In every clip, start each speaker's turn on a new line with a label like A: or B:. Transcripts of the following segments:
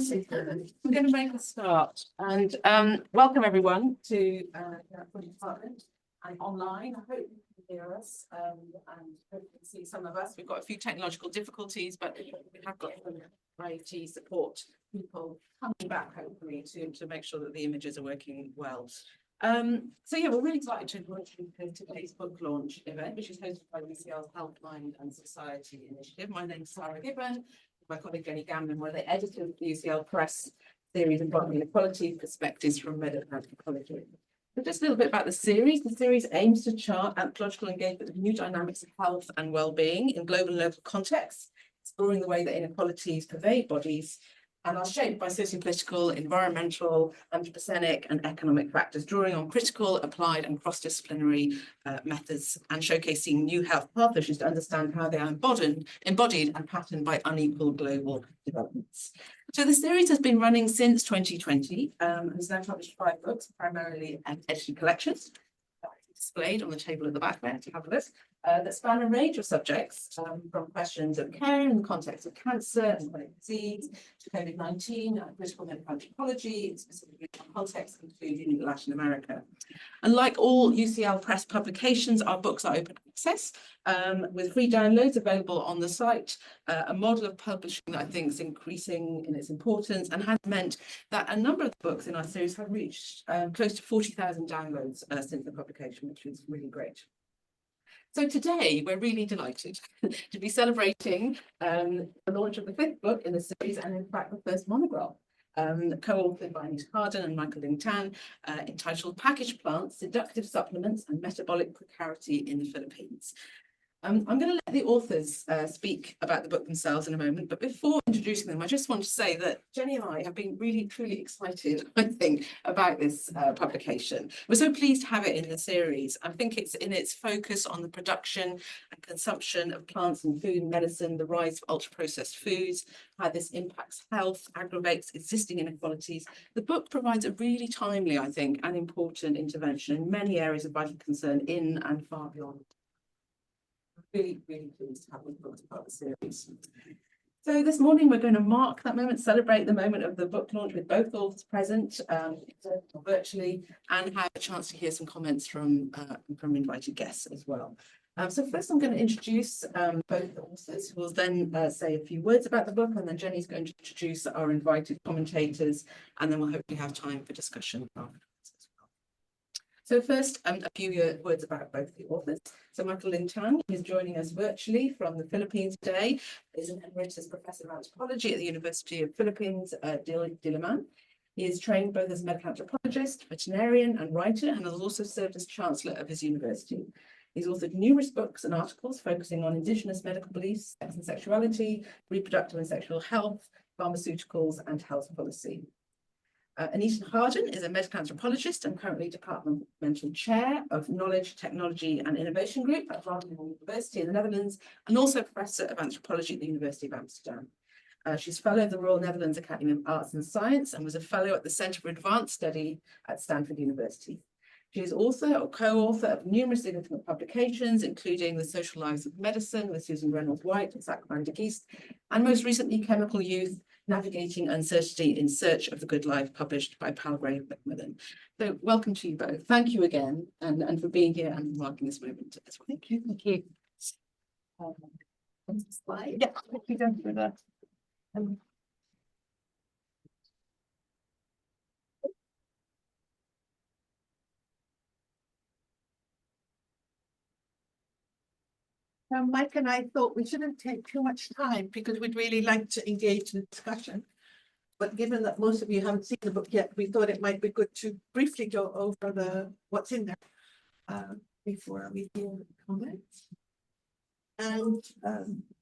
A: I'm going to make a start and welcome everyone to the department and online. I hope you can hear us and hope you can see some of us. We've got a few technological difficulties, but we have got some IT support people coming back hopefully to make sure that the images are working well. So yeah, we're really excited to launch today's book launch event, which is hosted by UCL's Healthline and Society Initiative. My name's Sarah Gibbon. My colleague Jenny Gamblin, one of the editors of the UCL Press series Embodying Inequalities, Perspectives from Medical Anthropology. So just a little bit about the series. The series aims to chart anthropological engagement with new dynamics of health and well-being in global and local contexts, exploring the way that inequalities pervade bodies and are shaped by socio-political, environmental, anthropocenic and economic factors, drawing on critical, applied and cross-disciplinary methods and showcasing new health path issues to understand how they are embodied and patterned by unequal global developments. So the series has been running since 2020 and has now published 5 books, primarily edited collections, displayed on the table at the back there to have a look, that span a range of subjects, from questions of care in the context of cancer and chronic disease to COVID-19 and critical medical anthropology in specific regional contexts, including Latin America. And like all UCL Press publications, our books are open access with free downloads available on the site, a model of publishing that I think is increasing in its importance and has meant that a number of the books in our series have reached close to 40,000 downloads since the publication, which is really great. So today we're really delighted to be celebrating the launch of the 5th book in the series and in fact the first monograph, co-authored by Anita Hardon and Michael Lim Tam, entitled Packaged Plants, Seductive Supplements and Metabolic Precarity in the Philippines. I'm going to let the authors speak about the book themselves in a moment, but before introducing them, I just want to say that Jenny and I have been really, truly excited, I think, about this publication. We're so pleased to have it in the series. I think it's in its focus on the production and consumption of plants and food and medicine, the rise of ultra-processed foods, how this impacts health, aggravates existing inequalities. The book provides a really timely, I think, and important intervention in many areas of vital concern in and far beyond. Really, really pleased to have this book as part of the series. So this morning we're going to mark that moment, celebrate the moment of the book launch with both authors present virtually, and have a chance to hear some comments from invited guests as well. So first I'm going to introduce both the authors, who will then say a few words about the book, and then Jenny's going to introduce our invited commentators, and then we'll hopefully have time for discussion afterwards. So first, a few words about both the authors. So Michael Lim Tam is joining us virtually from the Philippines today. He's an emeritus professor of anthropology at the University of Philippines, Diliman. He is trained both as a medical anthropologist, veterinarian and writer, and has also served as chancellor of his university. He's authored numerous books and articles focusing on indigenous medical beliefs, sex and sexuality, reproductive and sexual health, pharmaceuticals and health policy. Anita Hardon is a medical anthropologist and currently departmental chair of Knowledge, Technology and Innovation Group at Wageningen University in the Netherlands, and also professor of anthropology at the University of Amsterdam. She's fellow of the Royal Netherlands Academy of Arts and Science and was a fellow at the Centre for Advanced Study at Stanford University. She is author or co-author of numerous significant publications, including The Social Lives of Medicine with Susan Reynolds White and Zach van der Geest, and most recently Chemical Youth, Navigating Uncertainty in Search of the Good Life, published by Palgrave Macmillan. So welcome to you both. Thank you again and for being here and marking this moment as well.
B: Thank you. Thank you.
A: Slide. Yeah, quickly go through that.
B: Mike and I thought we shouldn't take too much time because we'd really like to engage in discussion. But given that most of you haven't seen the book yet, we thought it might be good to briefly go over what's in there before we hear the comments. And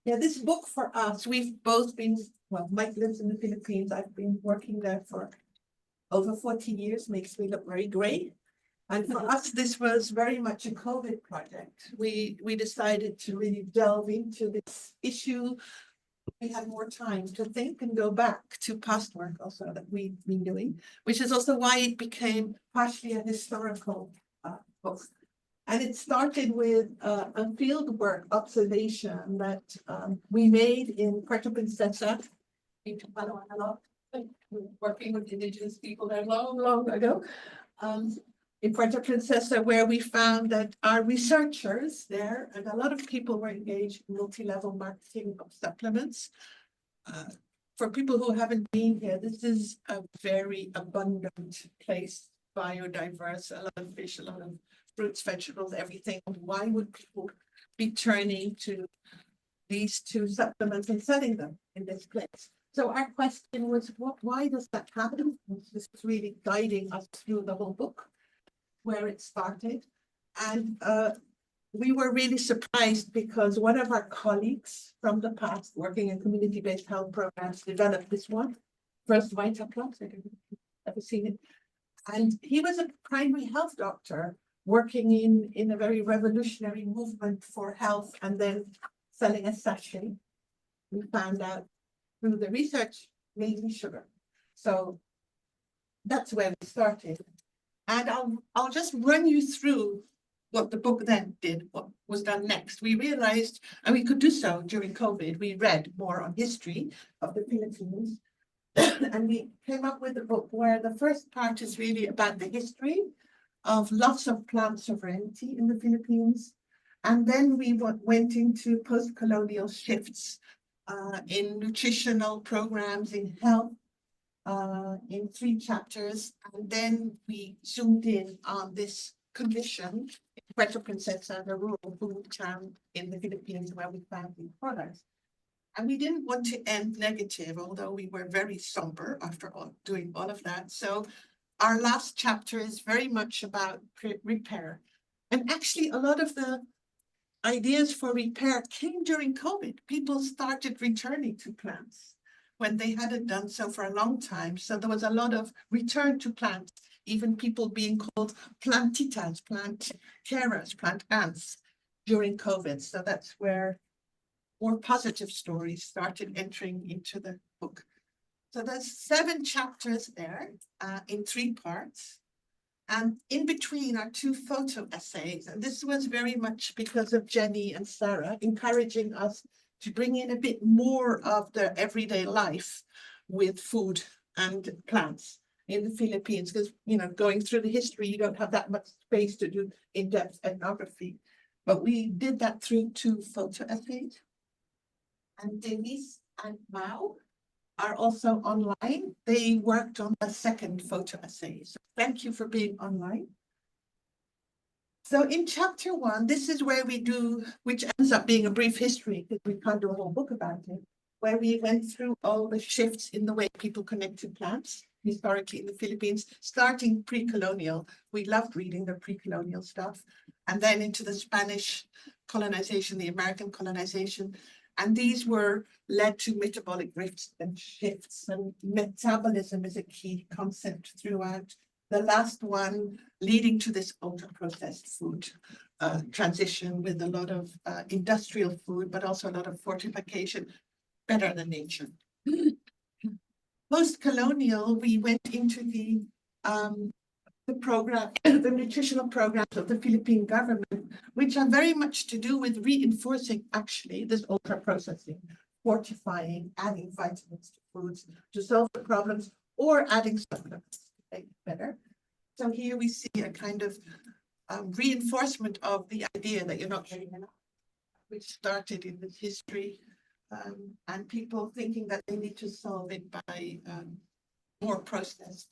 B: yeah, this book for us, we've both been, well, Mike lives in the Philippines. I've been working there for over 40 years, makes me look very gray. And for us, this was very much a COVID project. We decided to really delve into this issue. We had more time to think and go back to past work also that we've been doing, which is also why it became partially a historical book. And it started with a fieldwork observation that we made in Puerto Princesa, in Tupalo, working with indigenous people there long ago. In Puerto Princesa, where we found that our researchers there, and a lot of people were engaged in multi-level marketing of supplements. For people who haven't been here, this is a very abundant place, biodiverse, a lot of fish, a lot of fruits, vegetables, everything. Why would people be turning to these two supplements and selling them in this place? So our question was, why does that happen? This is really guiding us through the whole book, where it started. And we were really surprised because one of our colleagues from the past working in community-based health programs developed this one, first Vita Plus, I don't know if you've ever seen it. And he was a primary health doctor working in a very revolutionary movement for health and then selling a sachet. We found out through the research, mainly sugar. So that's where we started. And I'll just run you through what the book then did, what was done next. We realized, and we could do so during COVID, we read more on history of the Philippines. And we came up with a book where the first part is really about the history of loss of plant sovereignty in the Philippines. And then we went into post-colonial shifts in nutritional programs, in health, in 3 chapters. And then we zoomed in on this condition in Puerto Princesa, the rural food town in the Philippines where we found these products. And we didn't want to end negative, although we were very somber after doing all of that. So our last chapter is very much about repair. And actually, a lot of the ideas for repair came during COVID. People started returning to plants when they hadn't done so for a long time. So there was a lot of return to plants, even people being called plantitas, plant carers, plant ants during COVID. So that's where more positive stories started entering into the book. So there's 7 chapters there in 3 parts. And in between are 2 photo essays. And this was very much because of Jenny and Sarah encouraging us to bring in a bit more of the everyday life with food and plants in the Philippines. Because, going through the history, you don't have that much space to do in-depth ethnography. But we did that through 2 photo essays. And Denise and Mao are also online. They worked on the 2nd photo essay. So thank you for being online. So in chapter 1, this is where we do, which ends up being a brief history because we can't do a whole book about it, where we went through all the shifts in the way people connect to plants historically in the Philippines, starting pre-colonial. We loved reading the pre-colonial stuff, and then into the Spanish colonization, the American colonization. And these were led to metabolic rifts and shifts, and metabolism is a key concept throughout. The last one leading to this ultra-processed food transition with a lot of industrial food, but also a lot of fortification, better than nature. Post-colonial, we went into the program, the nutritional programs of the Philippine government, which are very much to do with reinforcing actually this ultra-processing, fortifying, adding vitamins to foods to solve the problems, or adding supplements to make it better. So here we see a kind of reinforcement of the idea that you're not getting enough, which started in this history, and people thinking that they need to solve it by more processed.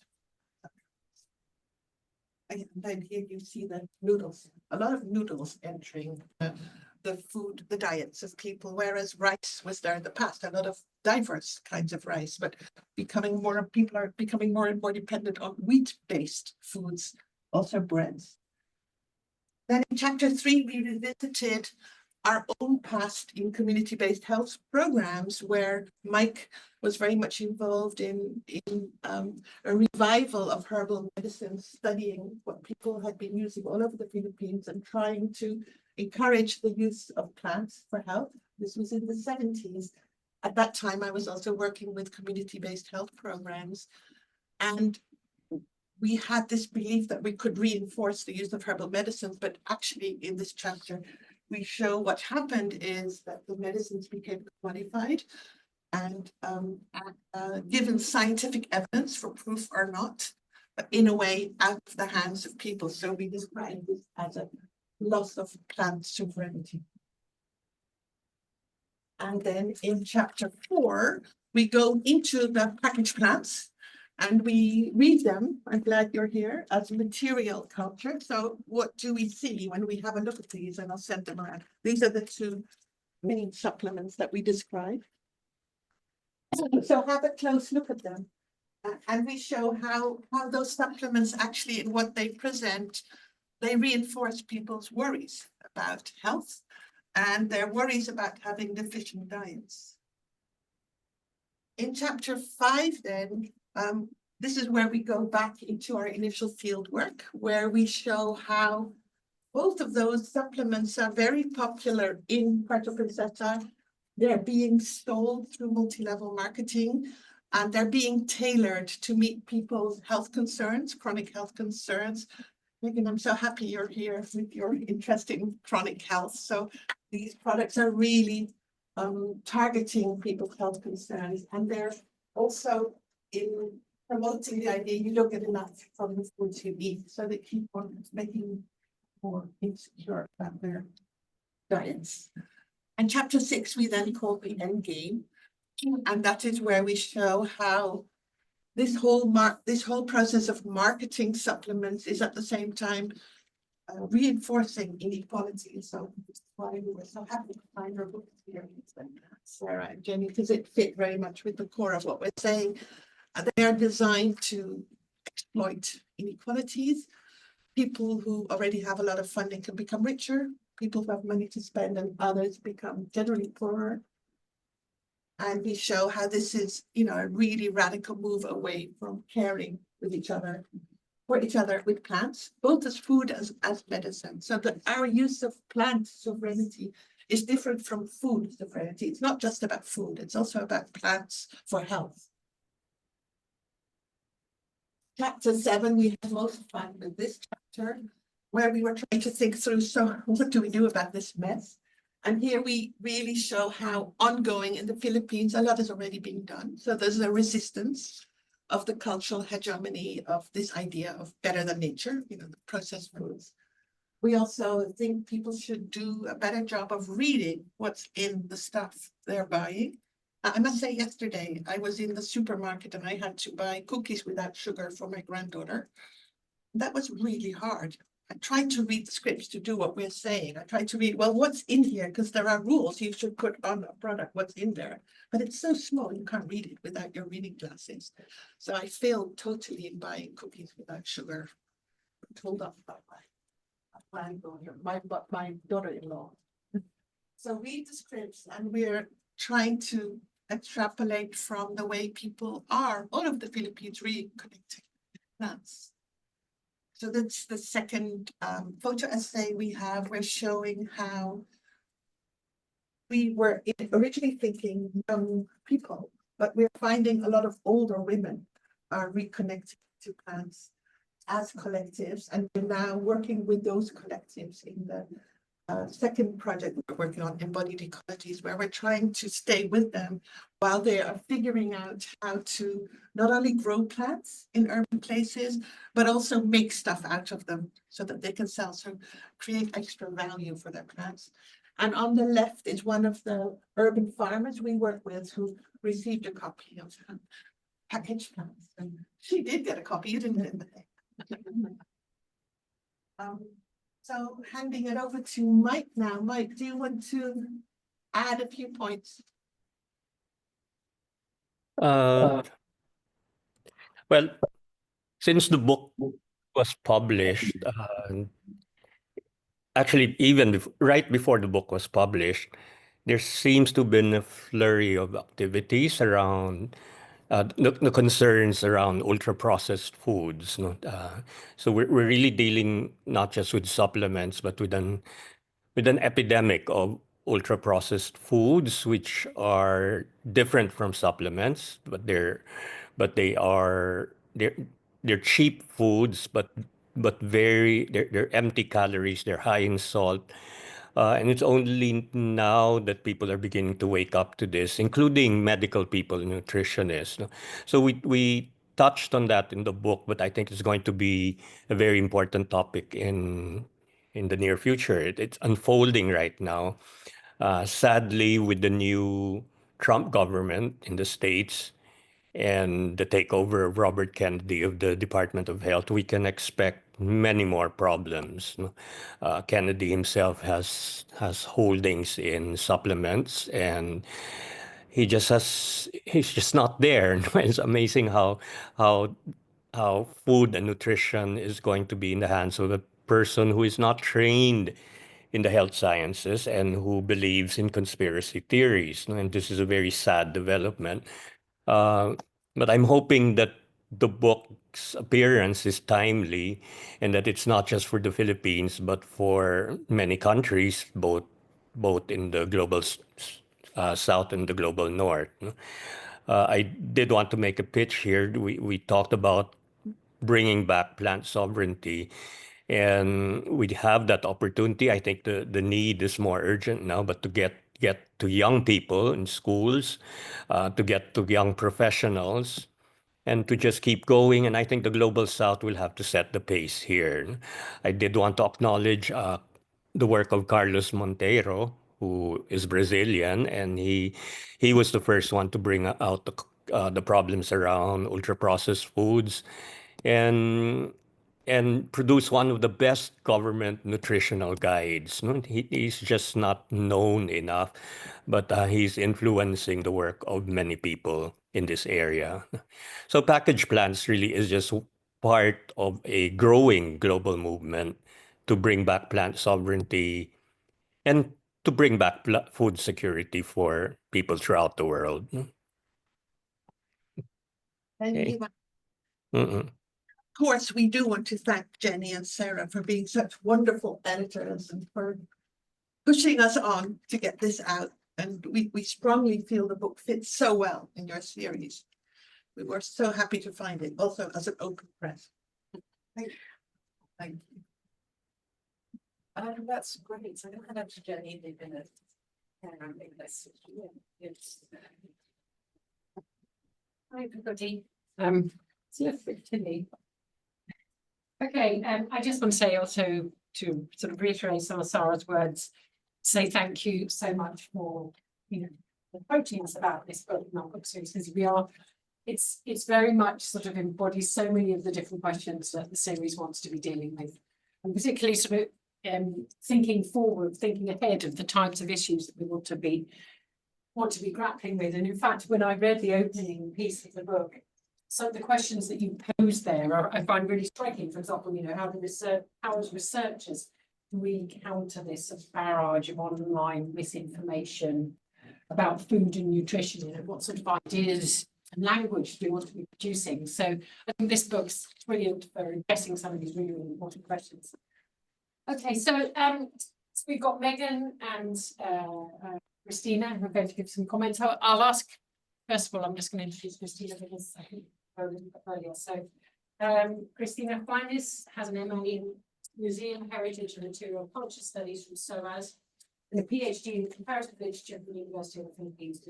B: And then here you see the noodles, a lot of noodles entering the food, the diets of people, whereas rice was there in the past, a lot of diverse kinds of rice, but people are becoming more and more dependent on wheat-based foods, also breads. Then in chapter 3, we revisited our own past in community-based health programs, where Mike was very much involved in a revival of herbal medicine, studying what people had been using all over the Philippines and trying to encourage the use of plants for health. This was in the 70s. At that time, I was also working with community-based health programs. And we had this belief that we could reinforce the use of herbal medicines, but actually in this chapter, we show what happened is that the medicines became commodified and given scientific evidence for proof or not, but in a way out of the hands of people. So we describe this as a loss of plant sovereignty. And then in chapter 4, we go into the packaged plants and we read them. I'm glad you're here, as material culture. So what do we see when we have a look at these? And I'll send them around. These are the two main supplements that we describe. So have a close look at them. And we show how those supplements actually, in what they present, they reinforce people's worries about health and their worries about having deficient diets. In chapter 5, then, this is where we go back into our initial field work, where we show how both of those supplements are very popular in Puerto Princesa. They're being sold through multi-level marketing, and they're being tailored to meet people's health concerns, chronic health concerns. Megan, I'm so happy you're here with your interest in chronic health. So these products are really targeting people's health concerns, and they're also in promoting the idea you don't get enough from the foods you eat, so they keep on making more insecure about their diets. And chapter 6 we then call the end game, and that is where we show how this whole process of marketing supplements is at the same time reinforcing inequality. So that's why we were so happy to find our book here, Sarah and Jenny, because it fit very much with the core of what we're saying. They are designed to exploit inequalities. People who already have a lot of funding can become richer. People who have money to spend and others become generally poorer. And we show how this is, a really radical move away from caring with each other, for each other with plants, both as food as medicine. So that our use of plant sovereignty is different from food sovereignty. It's not just about food, it's also about plants for health. Chapter 7, we have most fun with this chapter, where we were trying to think through, so what do we do about this mess? And here we really show how ongoing in the Philippines, a lot has already been done. So there's a resistance of the cultural hegemony of this idea of better than nature, the processed foods. We also think people should do a better job of reading what's in the stuff they're buying. I must say, yesterday I was in the supermarket and I had to buy cookies without sugar for my granddaughter. That was really hard. I tried to read the scripts to do what we're saying. I tried to read, well, what's in here? Because there are rules you should put on a product, what's in there. But it's so small, you can't read it without your reading glasses. So I failed totally in buying cookies without sugar. I'm told off by my daughter-in-law. So read the scripts, and we're trying to extrapolate from the way people are, all of the Philippines, really connected with plants. So that's the second photo essay we have. We're showing how we were originally thinking young people, but we're finding a lot of older women are reconnecting to plants as collectives, and we're now working with those collectives in the second project we're working on, Embodied Inequalities, where we're trying to stay with them while they are figuring out how to not only grow plants in urban places, but also make stuff out of them so that they can sell, so create extra value for their plants. And on the left is one of the urban farmers we work with who received a copy of packaged plants. And she did get a copy, you didn't get it. So handing it over to Mike now. Mike, do you want to add a few points?
C: Well, since the book was published, actually, even right before the book was published, there seems to have been a flurry of activities around the concerns around ultra-processed foods. So we're really dealing not just with supplements, but with an epidemic of ultra-processed foods, which are different from supplements, but they're cheap foods, but they're empty calories. They're high in salt. And it's only now that people are beginning to wake up to this, including medical people, nutritionists. No? So we touched on that in the book, but I think it's going to be a very important topic in the near future. It's unfolding right now. Sadly, with the new Trump government in the States and the takeover of Robert Kennedy of the Department of Health, we can expect many more problems. Kennedy himself has holdings in supplements, and he's just not there. It's amazing how how food and nutrition is going to be in the hands of a person who is not trained in the health sciences and who believes in conspiracy theories. And this is a very sad development. Uh, but I'm hoping that the book's appearance is timely and that it's not just for the Philippines, but for many countries, both in the global south and the global north. I did want to make a pitch here. We talked about bringing back plant sovereignty, and we have that opportunity. I think the need is more urgent now, but to get to young people in schools, to get to young professionals, and to just keep going. And I think the Global South will have to set the pace here. I did want to acknowledge the work of Carlos Monteiro, who is Brazilian, and he was the first one to bring out the problems around ultra-processed foods, and produce one of the best government nutritional guides. No? He's just not known enough, but he's influencing the work of many people in this area. So packaged plants really is just part of a growing global movement to bring back plant sovereignty and to bring back food security for people throughout the world.
B: And
C: Okay.
B: of course, we do want to thank Jenny and Sarah for being such wonderful editors and for pushing us on to get this out. And we strongly feel the book fits so well in your series. We were so happy to find it, also as an open press. Thank you. Thank you.
A: That's great. So I'm going to have to Jenny in a this. Yes.
D: Hi, everybody. It's lovely to me. Okay, I just want to say also to sort of reiterate some of Sarah's words, say thank you so much for approaching us about this book in our book series, because it's very much sort of embodies so many of the different questions that the series wants to be dealing with, and particularly sort of thinking forward, thinking ahead of the types of issues that we want to be grappling with. And in fact, when I read the opening piece of the book, some of the questions that you pose there I find really striking. For example, how as researchers do we counter this barrage of online misinformation about food and nutrition, what sort of ideas and language do we want to be producing? So I think this book's brilliant for addressing some of these really, really important questions. Okay, so we've got Megan and Christina who are going to give some comments. I'll ask, first of all, I'm just going to introduce Christina because I think earlier. So Christina Finis has an MA in Museum, Heritage and Material Culture Studies from SOAS and a PhD in Comparative Literature from the University of the Philippines.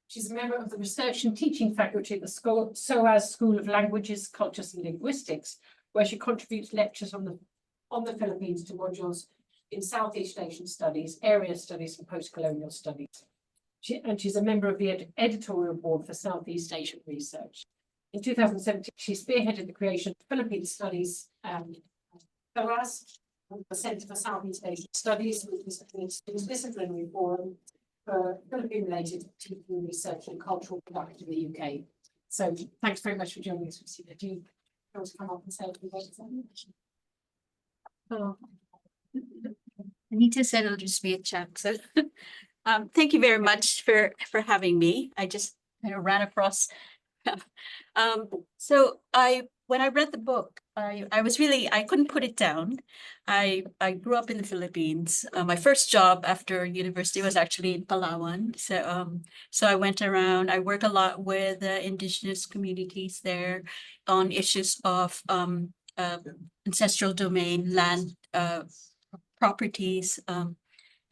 D: She's a member of the Research and Teaching Faculty at the SOAS School of Languages, Cultures and Linguistics, where she contributes lectures on the Philippines to modules in Southeast Asian Studies, Area Studies and Post-Colonial Studies. She's a member of the editorial board for Southeast Asian Research. In 2017, she spearheaded the creation of Philippine Studies SOAS, the Centre for Southeast Asian Studies, which is a disciplinary forum for Philippine-related teaching, research and cultural production in the UK. So thanks very much for joining us, Christina. Do you want to come up and say a few words?
E: Oh, Anita said it'll just be a chat. So thank you very much for having me. I just ran across. So when I read the book, I couldn't put it down. I grew up in the Philippines. My first job after university was actually in Palawan. So I went around. I work a lot with indigenous communities there on issues of ancestral domain, land, properties,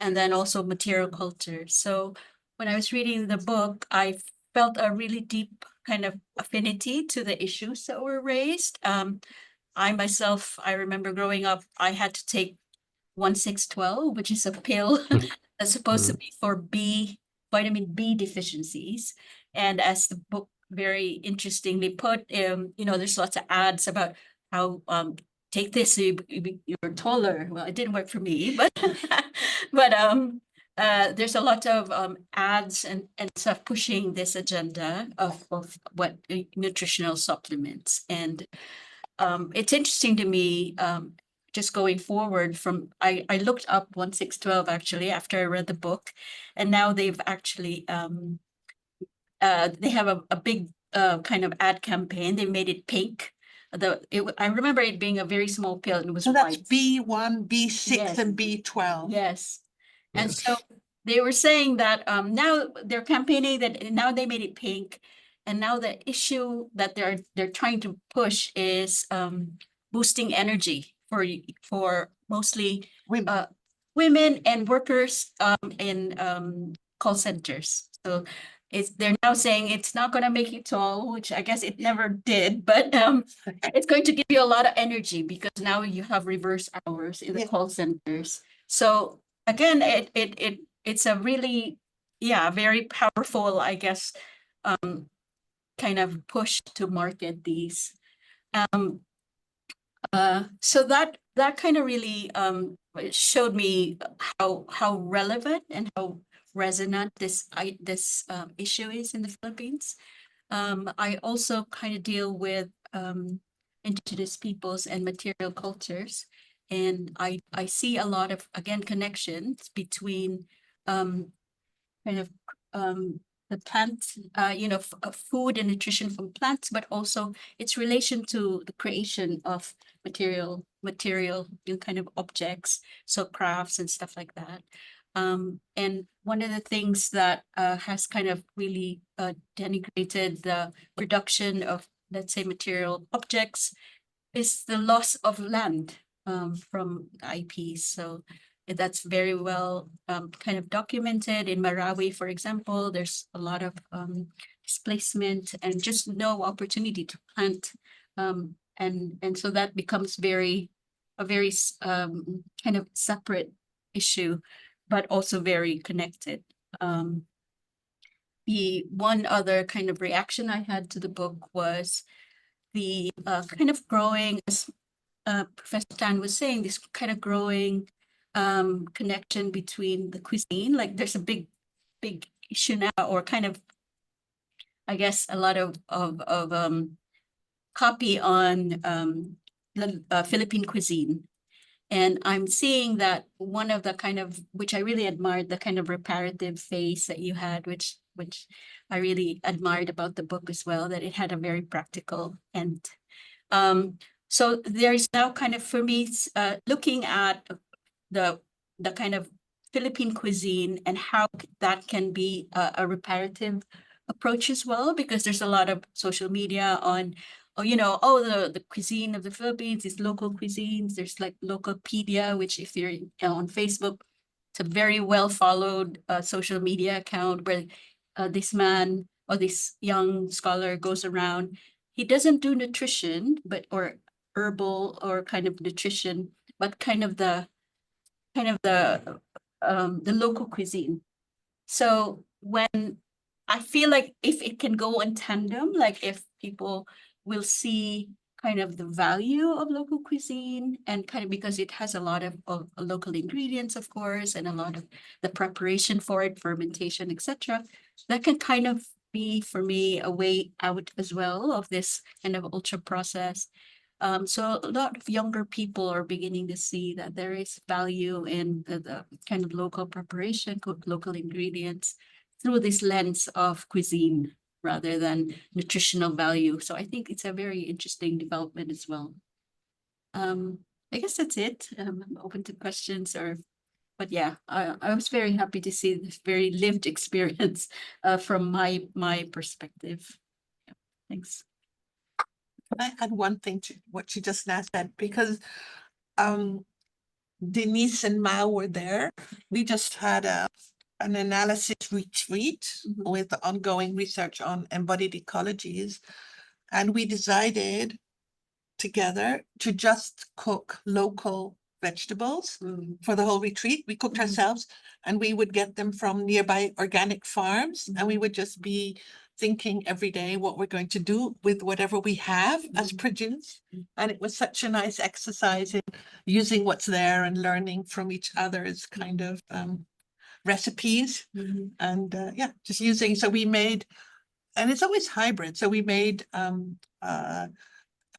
E: and then also material culture. So when I was reading the book, I felt a really deep kind of affinity to the issues that were raised. I myself, I remember growing up, I had to take 1612, which is a pill that's supposed to be for vitamin B deficiencies. And as the book very interestingly put, there's lots of ads about how take this, so you're taller. Well, it didn't work for me, but there's a lot of ads and stuff pushing this agenda of what nutritional supplements. And it's interesting to me, just going forward from, I looked up 1612 actually after I read the book, and now they've actually, they have a big kind of ad campaign. They made it pink. I remember it being a very small pill and it was
B: So that's
E: white.
B: B1, B6,
E: Yes.
B: and B12.
E: Yes. And
C: Yes.
E: so they were saying that now they're campaigning that now they made it pink. And now the issue that they're trying to push is boosting energy for mostly
B: Women.
E: women and workers in call centers. So they're now saying it's not going to make you tall, which I guess it never did, but it's going to give you a lot of energy because now you have reverse hours in the
B: Yeah.
E: call centers. So again, it's a really, very powerful, I guess, kind of push to market these. So that kind of really showed me how relevant and how resonant this issue is in the Philippines. I also kind of deal with indigenous peoples and material cultures, and I see a lot of, again, connections between kind of the plant, food and nutrition from plants, but also its relation to the creation of material, kind of objects, so crafts and stuff like that. And one of the things that has kind of really denigrated the production of, let's say, material objects is the loss of land from IPs. So that's very well kind of documented in Marawi, for example. There's a lot of displacement and just no opportunity to plant. And so that becomes a very kind of separate issue, but also very connected. The one other kind of reaction I had to the book was the kind of growing, as Professor Tan was saying, this kind of growing connection between the cuisine. Like there's a big issue now, or kind of, I guess, a lot of copy on the Philippine cuisine. And I'm seeing that one of the kind of, which I really admired, the kind of reparative phase that you had, which I really admired about the book as well, that it had a very practical end. So there's now kind of, for me, looking at the kind of Philippine cuisine and how that can be a reparative approach as well, because there's a lot of social media on, the cuisine of the Philippines is local cuisines. There's like Localpedia, which if you're on Facebook, it's a very well followed social media account where this man or this young scholar goes around. He doesn't do nutrition, or herbal or kind of nutrition, but kind of the local cuisine. So when I feel like if it can go in tandem, like if people will see kind of the value of local cuisine, and kind of because it has a lot of local ingredients, of course, and a lot of the preparation for it, fermentation, etc., that can kind of be, for me, a way out as well of this kind of ultra processed. So a lot of younger people are beginning to see that there is value in the kind of local preparation, local ingredients through this lens of cuisine rather than nutritional value. So I think it's a very interesting development as well. I guess that's it. I'm open to questions but yeah, I was very happy to see this very lived experience from my perspective. Yeah, thanks.
B: Can I add one thing to what you just now said? Because Denise and Mao were there. We just had an analysis retreat with the ongoing research on embodied ecologies. And we decided together to just cook local vegetables for the whole retreat. We cooked ourselves, and we would get them from nearby organic farms, and we would just be thinking every day what we're going to do with whatever we have as produce. And it was such a nice exercise in using what's there and learning from each other's kind of recipes. And yeah, just using, so we made, and it's always hybrid. So we made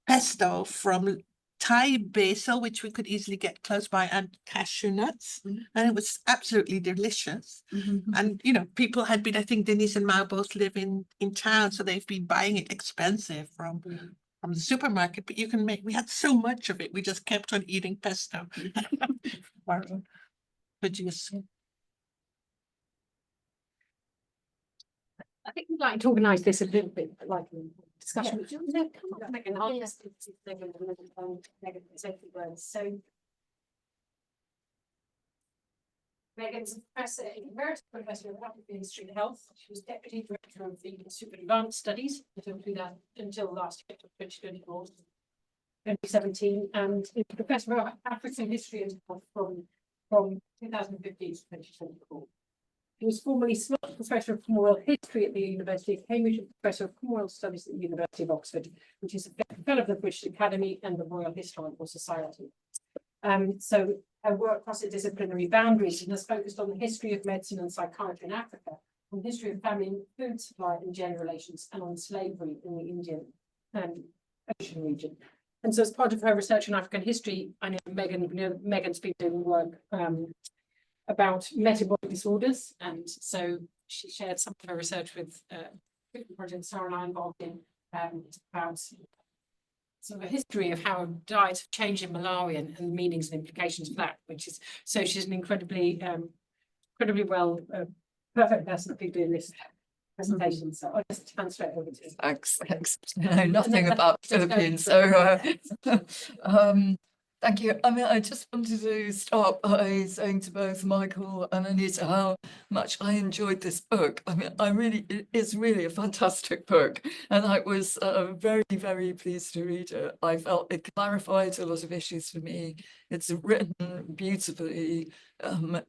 B: pesto from Thai basil, which we could easily get close by, and cashew nuts. And it was absolutely delicious. And, you know, people had been, I think Denise and Mao both live in town, so they've been buying it expensive from the supermarket, but you can make, we had so much of it. We just kept on eating pesto. Our own produce.
D: I think we'd like to organise this a little bit like a discussion. Would you want to come on, Megan? I'll just Megan say a few words. So Megan's emeritus professor of African history and health. She was deputy director of the Institute of Advanced Studies until last year, 2024, 2017, and is professor of African history and health from 2015 to 2024. He was formerly Slot Professor of Commonwealth History at the University of Cambridge and Professor of Commonwealth Studies at the University of Oxford, which is a fellow of the British Academy and the Royal Historical Society. So her work crosses disciplinary boundaries and has focused on the history of medicine and psychiatry in Africa, on the history of family and food supply and gender relations, and on slavery in the Indian and Ocean region. And so as part of her research on African history, I know Megan's been doing work about metabolic disorders, and so she shared some of her research with project Sarah and I involved in about sort of a history of how diets have changed in Malawi and the meanings and implications of that, which is, so she's an incredibly well perfect person to be doing this presentation. So I'll just hand straight over to you.
F: Thanks. I know nothing about the Philippines, so thank you. I mean, I just wanted to start by saying to both Michael and Anita how much I enjoyed this book. I mean, it is really a fantastic book, and I was very, very pleased to read it. I felt it clarified a lot of issues for me. It's written beautifully.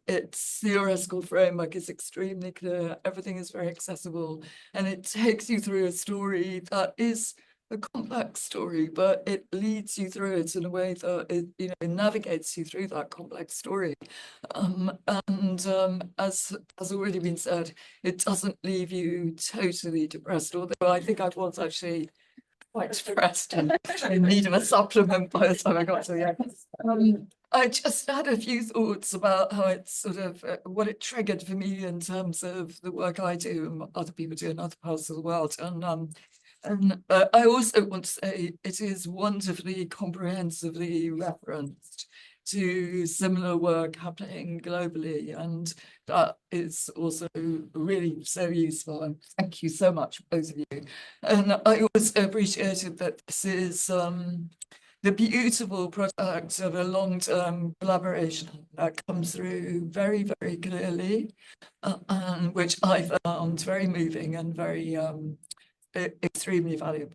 F: Its theoretical framework is extremely clear. Everything is very accessible, and it takes you through a story that is a complex story, but it leads you through it in a way that it, you know, navigates you through that complex story. As has already been said, it doesn't leave you totally depressed, although I think I was actually quite depressed and in need of a supplement by the time I got to the end. I just had a few thoughts about how it's sort of what it triggered for me in terms of the work I do and what other people do in other parts of the world. And I also want to say it is wonderfully comprehensively referenced to similar work happening globally, and that is also really so useful. And thank you so much, both of you. And I also appreciated that this is the beautiful product of a long-term collaboration that comes through very, very clearly, and which I found very moving and very extremely valuable.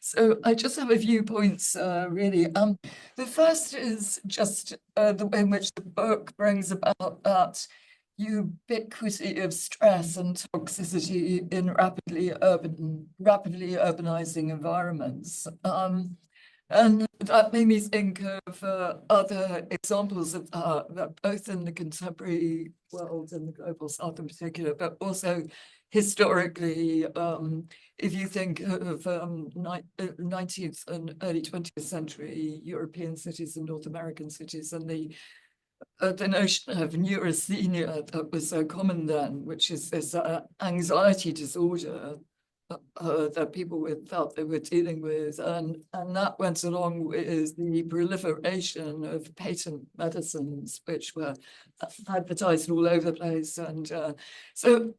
F: So I just have a few points, really. The first is just the way in which the book brings about that ubiquity of stress and toxicity in rapidly urbanizing environments. And that made me think of other examples of that, both in the contemporary world and the global south in particular, but also historically, if you think of 19th and early 20th century European cities and North American cities, and the notion of neurasthenia that was so common then, which is this anxiety disorder that people felt they were dealing with, and that went along with the proliferation of patent medicines, which were advertised all over the place, and so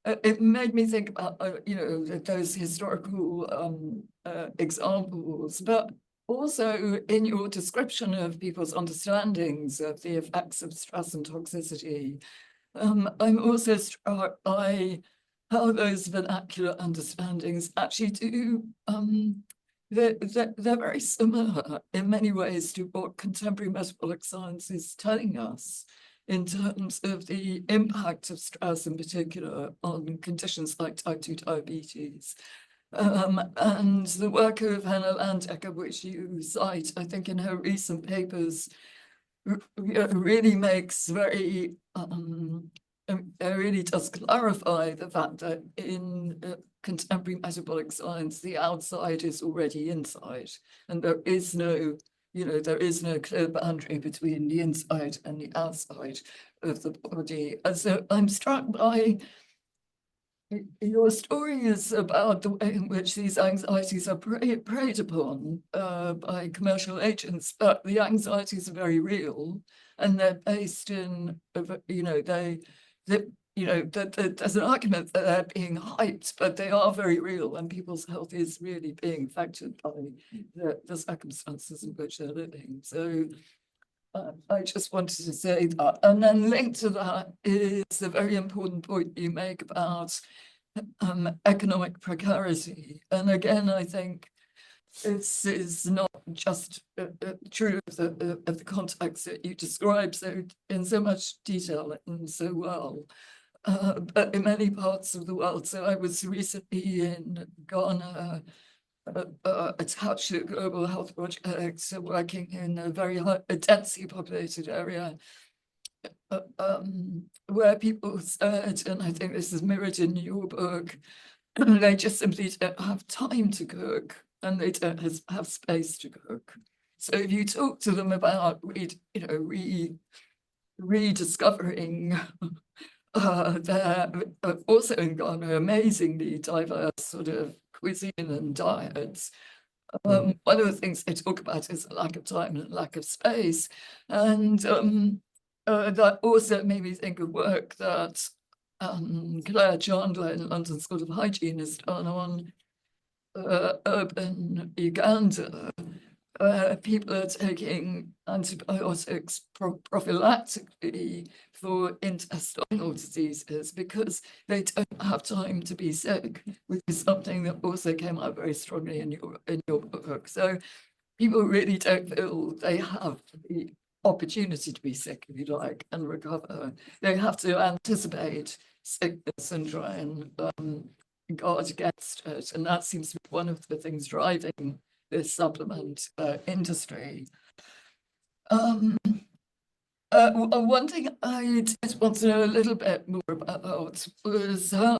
F: it made me think about you know, those historical examples, but also in your description of people's understandings of the effects of stress and toxicity, I'm also struck by how those vernacular understandings actually do, they're very similar in many ways to what contemporary metabolic science is telling us in terms of the impact of stress in particular on conditions like type 2 diabetes. And the work of Hannah Landecker, which you cite, I think in her recent papers, really makes very, really does clarify the fact that in contemporary metabolic science, the outside is already inside, and there is no, there is no clear boundary between the inside and the outside of the body. And so I'm struck by your story is about the way in which these anxieties are preyed upon by commercial agents, but the anxieties are very real, and they're based in, there's an argument that they're being hyped, but they are very real, and people's health is really being affected by the circumstances in which they're living. So I just wanted to say that. And then linked to that is a very important point you make about economic precarity. And again, I think this is not just true of the context that you describe so in so much detail and so well, but in many parts of the world. So I was recently in Ghana, attached to a global health project, working in a very densely populated area, where people said, and I think this is mirrored in your book, they just simply don't have time to cook, and they don't have space to cook. So if you talk to them about rediscovering their also in Ghana amazingly diverse sort of cuisine and diets, one of the things they talk about is lack of time and lack of space, and that also made me think of work that Claire Chandler in London School of Hygiene has done on urban Uganda, where people are taking antibiotics prophylactically for intestinal diseases because they don't have time to be sick, which is something that also came out very strongly in your book. So people really don't feel they have the opportunity to be sick, if you like, and recover. They have to anticipate sickness and try and guard against it. And that seems to be one of the things driving this supplement industry. One thing I just want to know a little bit more about was how,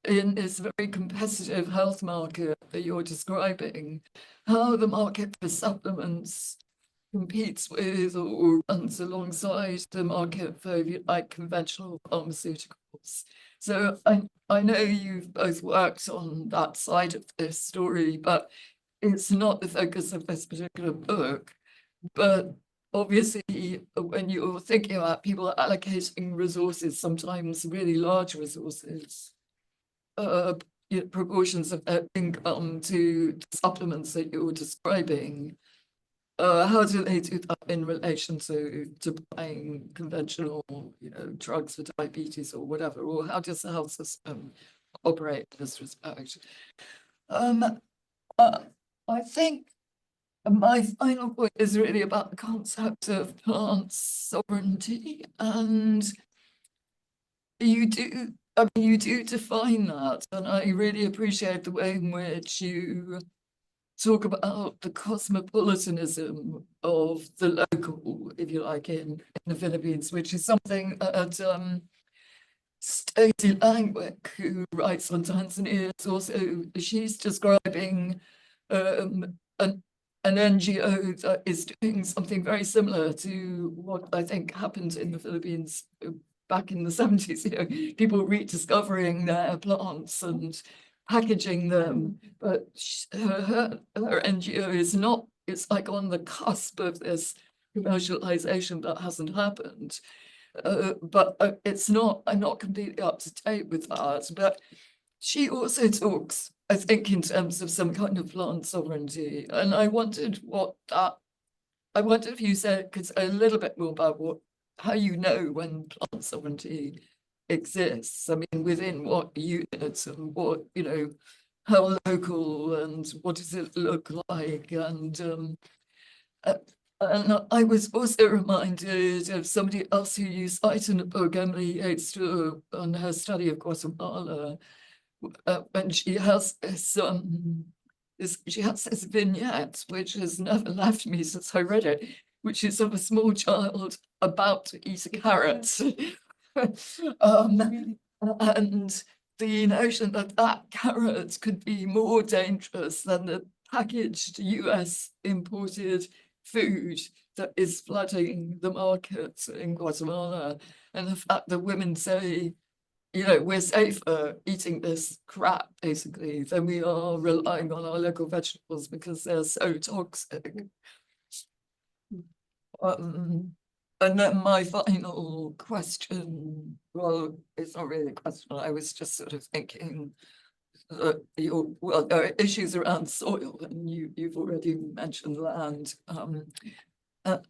F: in this very competitive health market that you're describing, how the market for supplements competes with or runs alongside the market for, if you like, conventional pharmaceuticals. So I know you've both worked on that side of this story, but it's not the focus of this particular book. But obviously, when you're thinking about people allocating resources, sometimes really large resources, proportions of their income to supplements that you're describing, how do they do that in relation to buying conventional, drugs for diabetes or whatever, or how does the health system operate in this respect? I think my final point is really about the concept of plant sovereignty, and you do define that, and I really appreciate the way in which you talk about the cosmopolitanism of the local, if you like, in the Philippines, which is something that Stacey Langwick, who writes on Tanzania, is also, she's describing an NGO that is doing something very similar to what I think happened in the Philippines back in the 70s, people rediscovering their plants and packaging them, but her NGO is not, it's like on the cusp of this commercialization that hasn't happened. But it's not, I'm not completely up to date with that, but she also talks I think in terms of some kind of plant sovereignty, and I wondered if you said, because a little bit more about how you know when plant sovereignty exists. I mean, within what units and what, how local and what does it look like? And I was also reminded of somebody else who you cite in the book, Emily Hardon, on her study of Guatemala, and she has this vignette which has never left me since I read it, which is of a small child about to eat a carrot. And the notion that carrot could be more dangerous than the packaged US imported food that is flooding the markets in Guatemala, and the fact that women say, we're safer eating this crap, basically, than we are relying on our local vegetables because they're so toxic. And then my final question, well, it's not really a question, I was just sort of thinking, there are issues around soil, and you've already mentioned land,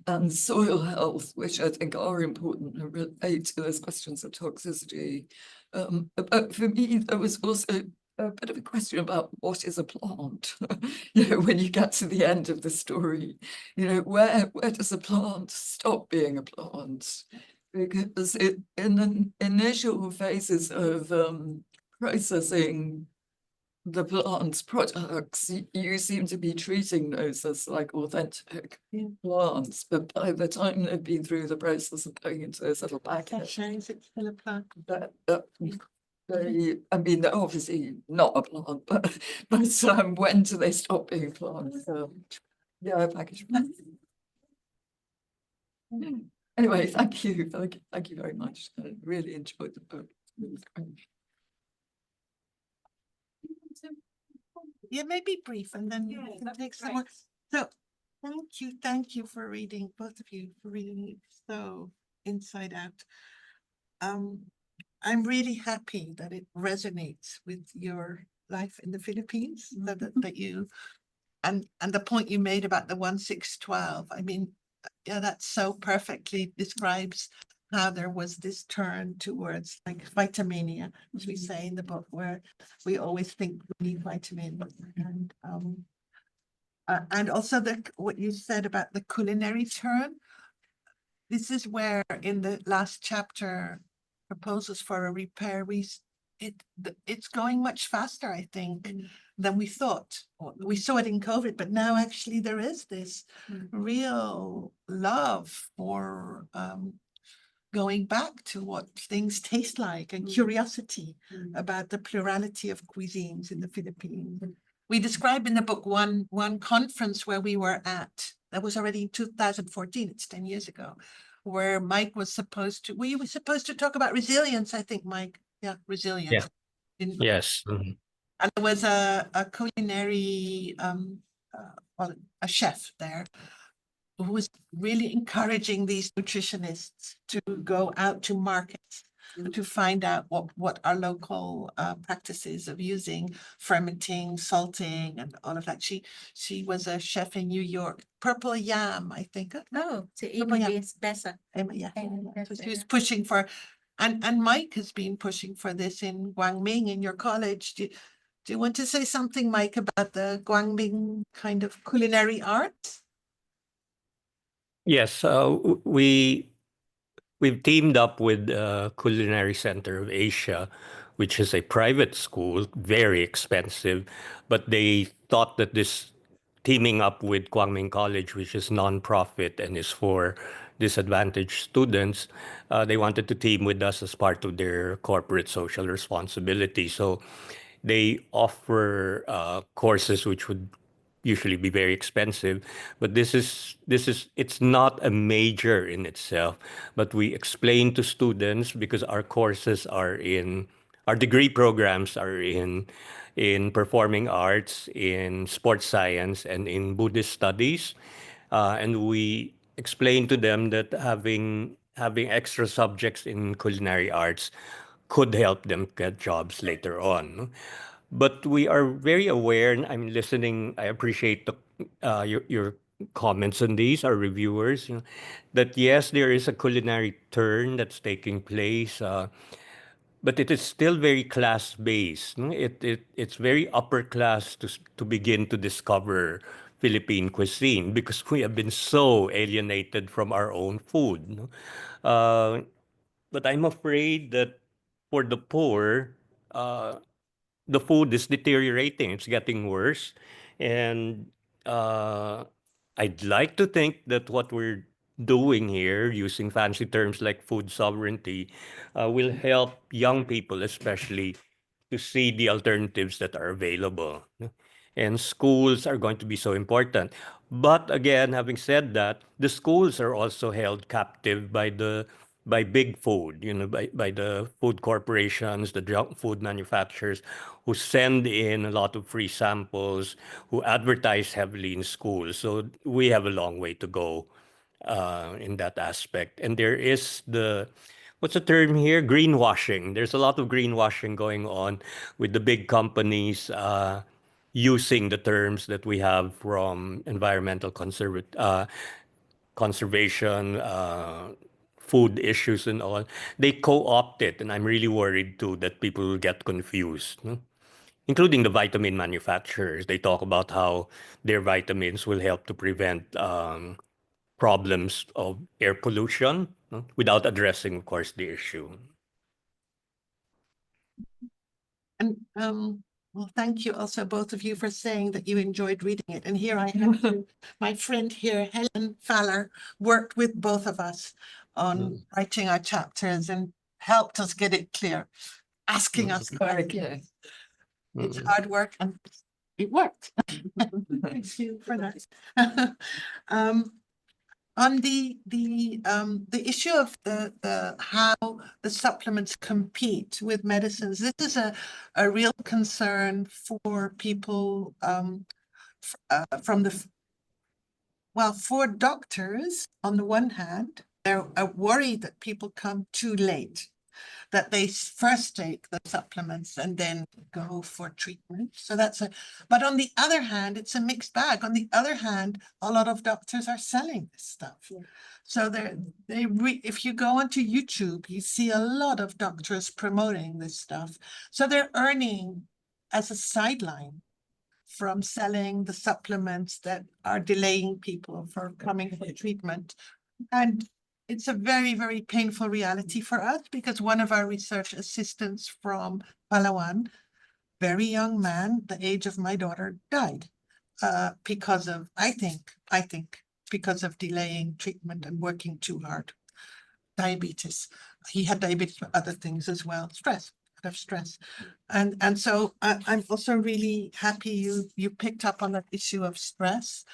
F: and soil health, which I think are important and relate to those questions of toxicity. But for me, there was also a bit of a question about what is a plant. When you get to the end of the story, where does a plant stop being a plant? Because in the initial phases of processing the plant's products, you seem to be treating those as like authentic plants, but by the time they've been through the process of going into those little packets,
B: Is it still a plant?
F: I mean, they're obviously not a plant, but when do they stop being plants? Yeah, package. Anyway, thank you very much. I really enjoyed the book. It was great.
B: Yeah, maybe brief, and then
D: Yeah,
B: we can
D: that'd be
B: take some
D: great.
B: more. So thank you for reading, both of you, for reading it so inside out. I'm really happy that it resonates with your life in the Philippines, that you, and the point you made about the 1-6-12. I mean, yeah, that so perfectly describes how there was this turn towards like vitamina, as we say in the book, where we always think we need vitamins, and also what you said about the culinary turn. This is where in the last chapter, proposals for a repair, it's going much faster, I think, than we thought. We saw it in COVID, but now actually there is this real love for going back to what things taste like, and curiosity about the plurality of cuisines in the Philippines. We describe in the book one conference where we were at, that was already in 2014, it's 10 years ago, where Mike was supposed to, we were supposed to talk about resilience, I think, Mike. Yeah, resilience.
C: Yeah. Yes. Mhm.
B: And there was a culinary, a chef there who was really encouraging these nutritionists to go out to markets to find out what our local practices of using fermenting, salting, and all of that. She was a chef in New York. Purple Yam, I think.
E: Oh, to
B: Purple Yam.
E: Besa.
B: Yeah. So
E: Besa,
B: she was
E: yeah.
B: pushing for, and Mike has been pushing for this in Guangming in your college. Do you want to say something, Mike, about the Guangming kind of culinary arts?
C: Yes, we've teamed up with Culinary Center of Asia, which is a private school, very expensive, but they thought that this teaming up with Kwangming College, which is nonprofit and is for disadvantaged students, they wanted to team with us as part of their corporate social responsibility. So they offer courses which would usually be very expensive, but it's not a major in itself, but we explain to students, because our courses are in, our degree programs are in performing arts, in sports science, and in Buddhist studies, and we explain to them that having extra subjects in culinary arts could help them get jobs later on. But we are very aware, and I'm listening. I appreciate your comments on these, our reviewers, that yes, there is a culinary turn that's taking place, but it is still very class-based. No? It's very upper class to begin to discover Philippine cuisine because we have been so alienated from our own food. No? But I'm afraid that for the poor, the food is deteriorating. It's getting worse. And I'd like to think that what we're doing here, using fancy terms like food sovereignty, will help young people, especially, to see the alternatives that are available. And schools are going to be so important. But again, having said that, the schools are also held captive by big food, by the food corporations, the junk food manufacturers, who send in a lot of free samples, who advertise heavily in schools. So we have a long way to go in that aspect. And there is what's the term here? Greenwashing. There's a lot of greenwashing going on with the big companies using the terms that we have from environmental conservation, food issues and all. They co-opt it, and I'm really worried too that people will get confused, including the vitamin manufacturers. They talk about how their vitamins will help to prevent problems of air pollution, without addressing, of course, the issue.
B: And well, thank you also both of you for saying that you enjoyed reading it. And here I have my friend here, Helen Faller, worked with both of us on writing our chapters and helped us get it clear, asking us questions. It's hard work and it worked. Thank you for that. On the issue of the how the supplements compete with medicines, this is a real concern for people for doctors. On the one hand, they're worried that people come too late, that they first take the supplements and then go for treatment. So but on the other hand, it's a mixed bag. On the other hand, a lot of doctors are selling this stuff. Yeah. So if you go onto YouTube, you see a lot of doctors promoting this stuff. So they're earning as a sideline from selling the supplements that are delaying people from coming for treatment. And it's a very, very painful reality for us because one of our research assistants from Palawan, very young man, the age of my daughter, died because of, I think, because of delaying treatment and working too hard. Diabetes. He had diabetes for other things as well. Stress. Of stress. And so I'm also really happy you picked up on that issue of stress.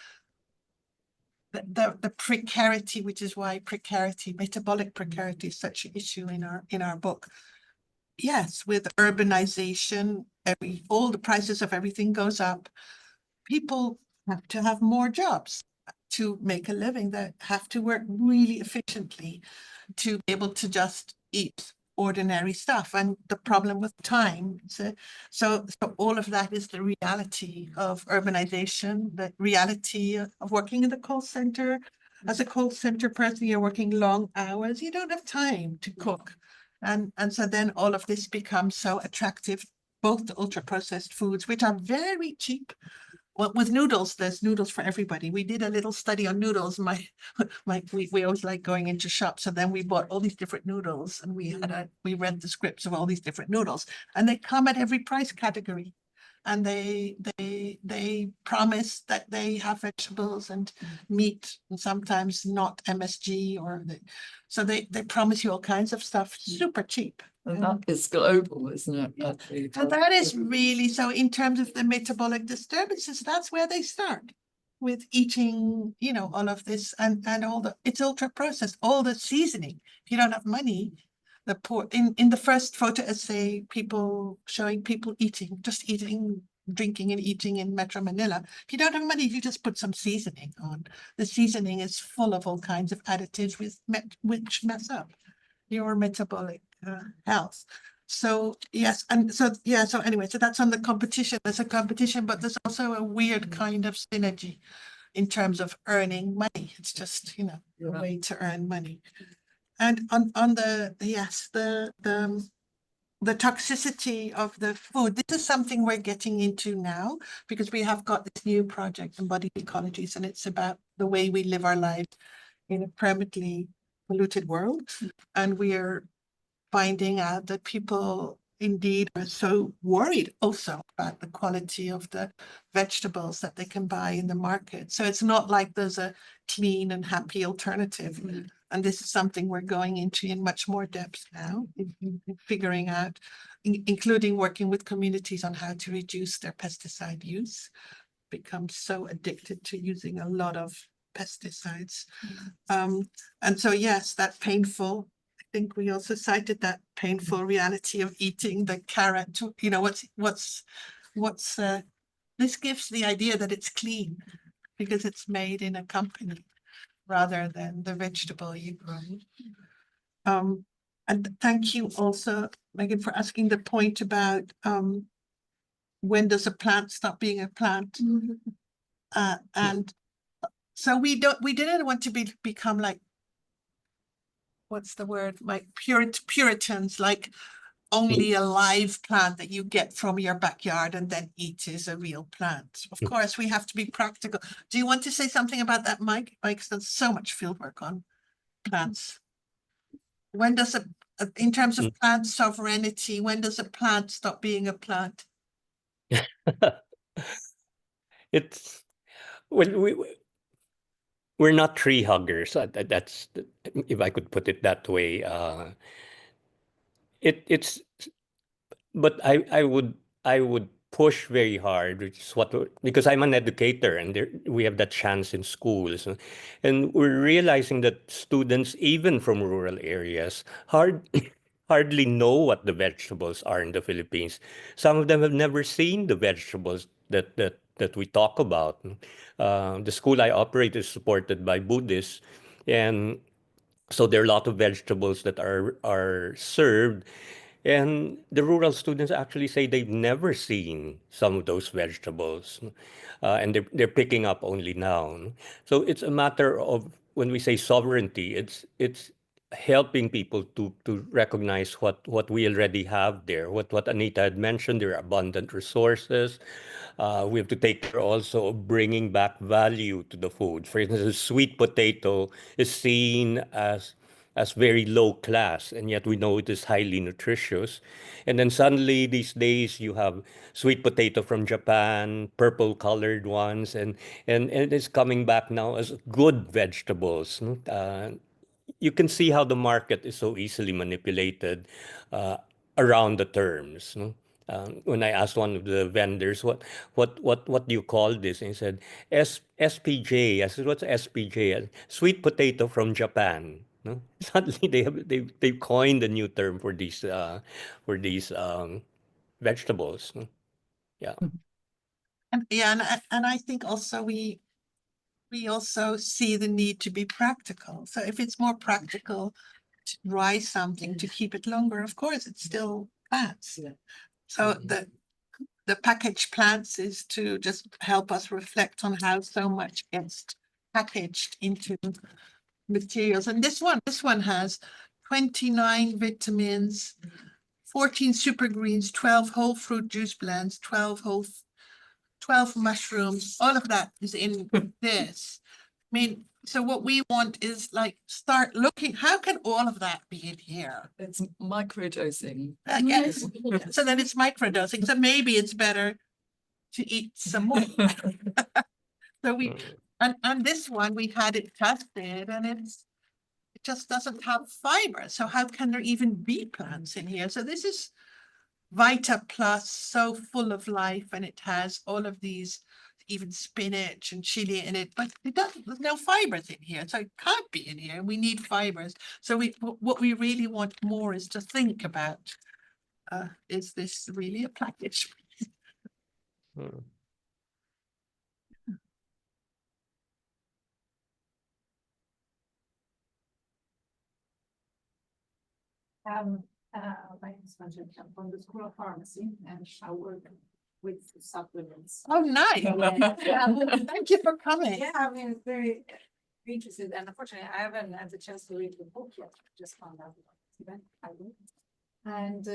B: The precarity, which is why metabolic precarity is such an issue in our book. Yes, with urbanization, all the prices of everything goes up. People have to have more jobs to make a living. They have to work really efficiently to be able to just eat ordinary stuff, and the problem with time. So all of that is the reality of urbanization, the reality of working in the call center. As a call center person, you're working long hours. You don't have time to cook. And so then all of this becomes so attractive, both the ultra-processed foods, which are very cheap. Well, with noodles, there's noodles for everybody. We did a little study on noodles. We always like going into shops, and then we bought all these different noodles, and we read the scripts of all these different noodles, and they come at every price category, and they promise that they have vegetables and meat, and sometimes not MSG, so they promise you all kinds of stuff, super cheap.
F: And that is global, isn't it?
B: Yeah. And that is really, so in terms of the metabolic disturbances, that's where they start with eating, all of this and it's ultra processed, all the seasoning. If you don't have money, in the first photo essay, showing people drinking and eating in Metro Manila. If you don't have money, you just put some seasoning on. The seasoning is full of all kinds of additives which mess up your metabolic health. So yes, and so yeah, so anyway, so that's on the competition. There's a competition, but there's also a weird kind of synergy in terms of earning money. It's just, you know, a
F: Yeah.
B: way to earn money. And on the yes, the toxicity of the food, this is something we're getting into now because we have got this new project, Embodying Inequalities, and it's about the way we live our lives in a permanently polluted world. And we are finding out that people indeed are so worried also about the quality of the vegetables that they can buy in the market. So it's not like there's a clean and happy alternative. And this is something we're going into in much more depth now, in figuring out, including working with communities on how to reduce their pesticide use, become so addicted to using a lot of pesticides. And so, yes, that painful, I think we also cited that painful reality of eating the carrot, you know, this gives the idea that it's clean because it's made in a company rather than the vegetable you grow. And thank you also, Megan, for asking the point about when does a plant stop being a plant? And so we didn't want to become like, what's the word, like Puritans, like only a live plant that you get from your backyard and then eat is a real plant. Of course, we have to be practical. Do you want to say something about that, Mike? Mike's done so much fieldwork on plants. When does in terms of plant sovereignty, when does a plant stop being a plant?
C: It's when we're not tree huggers. That's if I could put it that way. It's but I would push very hard, which is because I'm an educator and we have that chance in schools, and we're realizing that students even from rural areas hardly know what the vegetables are in the Philippines. Some of them have never seen the vegetables that we talk about. The school I operate is supported by Buddhists, and so there are a lot of vegetables that are served, and the rural students actually say they've never seen some of those vegetables, and they're picking up only now. So it's a matter of, when we say sovereignty, it's helping people to recognize what we already have there. What Anita had mentioned, there are abundant resources. We have to take care also of bringing back value to the food. For instance, a sweet potato is seen as very low class, and yet we know it is highly nutritious. And then suddenly these days you have sweet potato from Japan, purple colored ones, and it is coming back now as good vegetables. You can see how the market is so easily manipulated around the terms. When I asked one of the vendors, what do you call this? And he said, SPJ. I said, what's SPJ? Sweet potato from Japan. No? Suddenly they've coined a new term for these vegetables. No? Yeah.
B: And yeah, and I think also we also see the need to be practical. So if it's more practical to dry something to keep it longer, of course, it's still plants. So the packaged plants is to just help us reflect on how so much gets packaged into materials. And this one has 29 vitamins, 14 super greens, 12 whole fruit juice blends, 12 mushrooms, all of that is in this. I mean, so what we want is like start looking, how can all of that be in here?
F: It's microdosing.
B: Yes. So then it's microdosing. So maybe it's better to eat some more. So and this one we had it tested and it just doesn't have fiber. So how can there even be plants in here? So this is Vita Plus, so full of life, and it has all of these, even spinach and chili in it, but there's no fibers in here, so it can't be in here. We need fibers. So what we really want more is to think about, is this really a package?
G: My name is Angela Tam from the School of Pharmacy, and I work with supplements.
B: Oh, nice. Thank you for coming.
G: Yeah, I mean, it's very interested, and unfortunately, I haven't had the chance to read the book yet. Just found out about this event. I will. And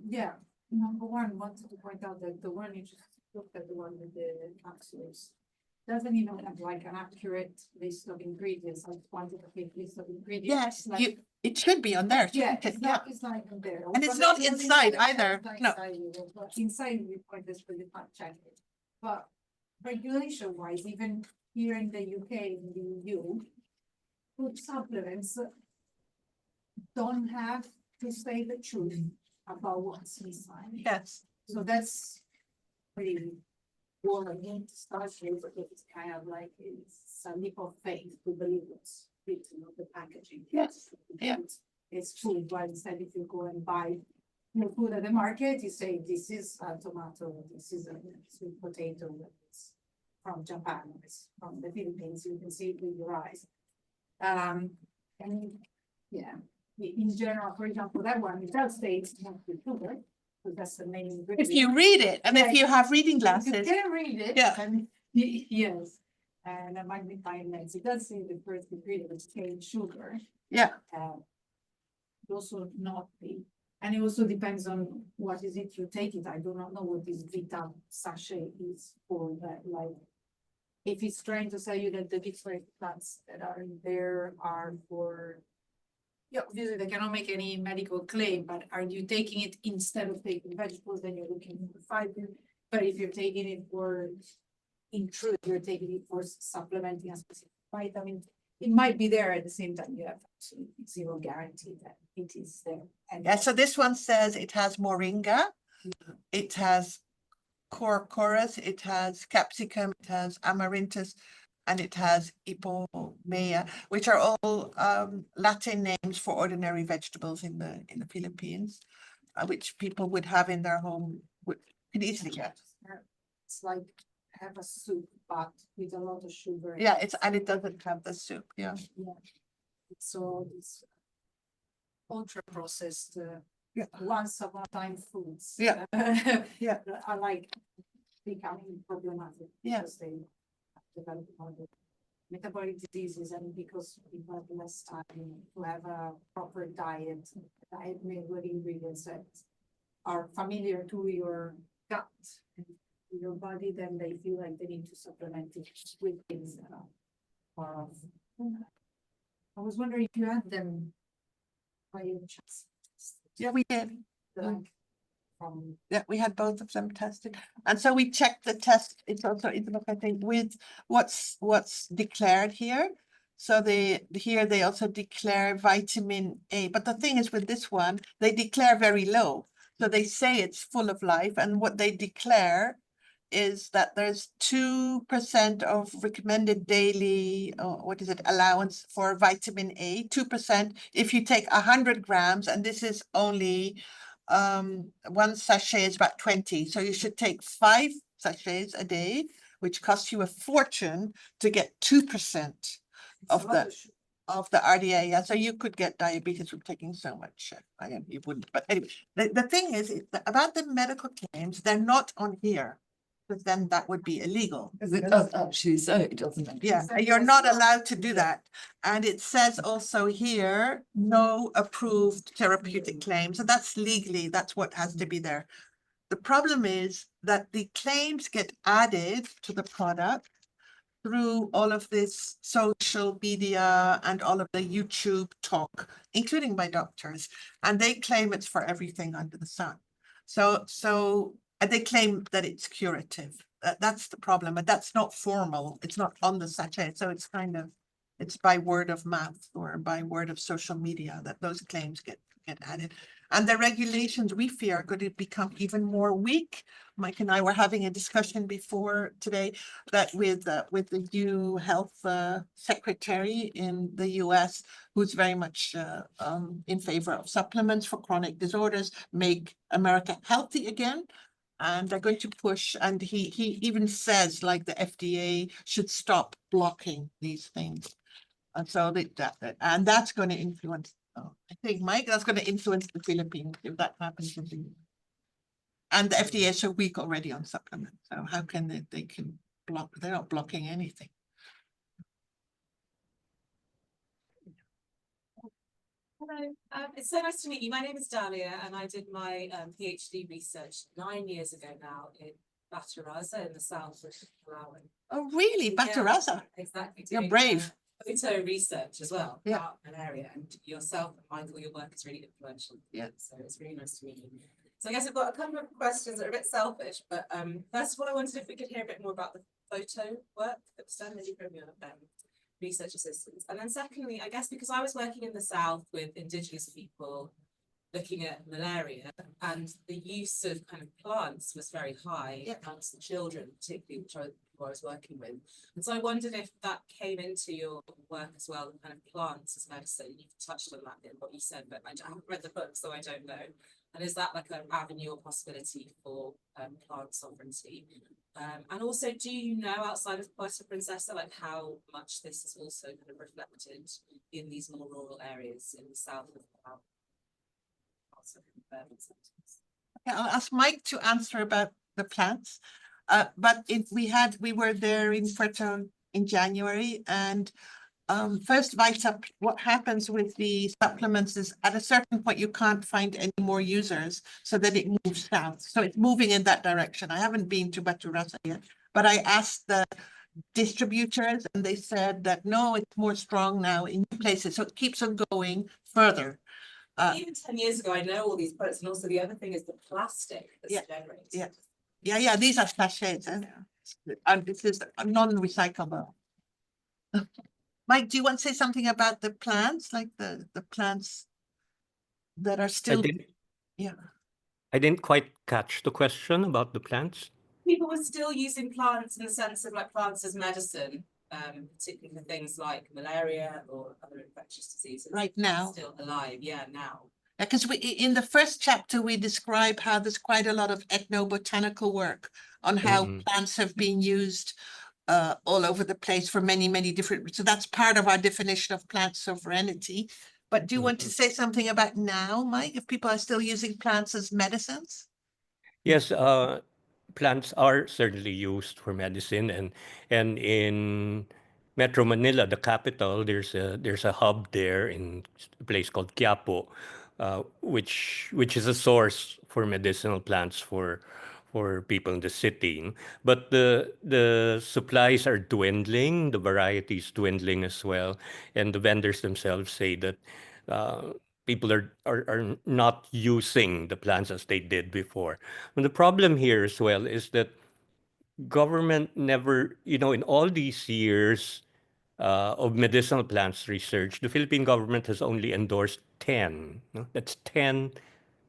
G: yeah, number one, wanted to point out that the one you just looked at, the one with the capsules, doesn't even have like an accurate list of ingredients, like quantitative list of ingredients.
B: Yes,
G: Like,
B: it should be on there.
G: yeah,
B: shouldn't it?
G: it's not even there.
B: And it's
G: But
B: not
G: it's
B: inside
G: yeah,
B: either.
G: it's not
B: No.
G: inside either, but inside the report is for the fact check it. But regulation wise, even here in the UK, in the EU, food supplements don't have to say the truth about what's inside.
B: Yes.
G: So that's pretty worrying to start with, because it's kind of like it's a leap of faith to believe what's written on the packaging.
B: Yes, yeah.
G: It's food, but instead if you go and buy your food at the market, you say this is a tomato, this is a sweet potato, it's from Japan, it's from the Philippines, you can see it with your eyes. And yeah, in general, for example, that one, it does say it's not with sugar, so that's the main ingredient.
B: If you read it and if you have reading
G: You
B: glasses,
G: can read it.
B: Yeah.
G: And yes, and a magnifying lens, it does say the first ingredient is cane sugar.
B: yeah,
G: It also not the, and it also depends on what is it you take it. I do not know what this Vita sachet is for that, like. If it's trying to tell you that the different plants that are in there are for. Yeah, obviously they cannot make any medical claim, but are you taking it instead of taking vegetables, then you're looking for fiber. But if you're taking it for, in truth, you're taking it for supplementing a specific vitamin, it might be there at the same time. You have absolutely zero guarantee that it is there. And
B: yeah. So this one says it has moringa, it has chorus, it has capsicum, it has amaranthus, and it has ipomea, which are all Latin names for ordinary vegetables in the Philippines, which people would have in their home, could easily get.
G: it's like have a soup, but with a lot of sugar.
B: Yeah, and it doesn't have the soup. Yeah.
G: Yeah. So it's ultra processed,
B: Yeah.
G: once upon a time foods.
B: Yeah. Yeah.
G: Are like becoming problematic.
B: Yeah.
G: Because they develop other metabolic diseases, and because people have less time to have a proper diet made with ingredients that are familiar to your gut and to your body, then they feel like they need to supplement it with things that are far off. I was wondering if you had them by any chance.
B: Yeah, we did.
G: Like from
B: Yeah, we had both of them tested. And so we checked the test. It's also in the book, I think, with what's declared here. So here they also declare vitamin A. But the thing is with this one, they declare very low. So they say it's full of life. And what they declare is that there's 2% of recommended daily, allowance for vitamin A, 2% if you take 100 grams, and this is only one sachet is about 20. So you should take 5 sachets a day, which costs you a fortune to get 2% of the RDA. Yeah, so you could get diabetes from taking so much. You wouldn't, but anyway, the thing is about the medical claims, they're not on here, because then that would be illegal.
F: Because it does actually say, doesn't it?
B: Yeah, and you're not allowed to do that. And it says also here, no approved therapeutic claims. So that's legally, that's what has to be there. The problem is that the claims get added to the product through all of this social media and all of the YouTube talk, including by doctors. And they claim it's for everything under the sun. And they claim that it's curative. That's the problem, and that's not formal. It's not on the sachet. So it's by word of mouth or by word of social media that those claims get added. And the regulations, we fear, are going to become even more weak. Mike and I were having a discussion before today that with the new health secretary in the US, who's very much in favor of supplements for chronic disorders, make America healthy again. And they're going to push, and he even says like the FDA should stop blocking these things. And so and that's going to influence Oh, I think, Mike, that's going to influence the Philippines if that happens. And the FDA is so weak already on supplements. So how can they can block, they're not blocking anything.
A: Hello, it's so nice to meet you. My name is Dahlia and I did my PhD research 9 years ago now in Bataraza in the south of Palawan.
B: Oh, really? Bataraza?
A: Exactly.
B: You're
A: doing,
B: brave.
A: Photo research as well.
B: Yeah.
A: About an area, and yourself and Michael, your work is really influential.
B: Yeah.
A: So it's really nice to meet you. So I guess I've got a couple of questions that are a bit selfish, but first of all, I wondered if we could hear a bit more about the photo work that was done from your research assistants. And then secondly, I guess because I was working in the South with Indigenous people looking at malaria, and the use of kind of plants was very high amongst the children, particularly who I was working with. And so I wondered if that came into your work as well, the kind of plants as medicine. You've touched on that in what you said, but I haven't read the book, so I don't know. And is that like an avenue or possibility for plant sovereignty? And also, do you know outside of Puerto Princesa, like how much this is also kind of reflected in these more rural areas in the south of the
B: Okay, I'll ask Mike to answer about the plants. But we were there in Puerto in January, and first what happens with the supplements is at a certain point you can't find any more users, so that it moves south. So it's moving in that direction. I haven't been to Bataraza yet, but I asked the distributors and they said that no, it's more strong now in places. So it keeps on going further.
A: Even 10 years ago, I know all these products, and also the other thing is the plastic that's generated.
B: Yeah, these are sachets, and this is non-recyclable. Mike, do you want to say something about the plants, like the plants that are still?
C: I didn't quite catch the question about the plants.
A: People were still using plants in the sense of like plants as medicine, particularly for things like malaria or other infectious diseases.
B: Right now.
A: Still alive, now.
B: Because in the first chapter, we describe how there's quite a lot of ethnobotanical work on how plants have been used all over the place for many, many different. So that's part of our definition of plant sovereignty. But do you want to say something about now, Mike, if people are still using plants as medicines?
C: Yes, plants are certainly used for medicine, and in Metro Manila, the capital, there's a hub there in a place called Quiapo, which is a source for medicinal plants for people in the city. But the supplies are dwindling, the variety is dwindling as well, and the vendors themselves say that people are not using the plants as they did before. And the problem here as well is that government never, in all these years of medicinal plants research, the Philippine government has only endorsed 10. That's 10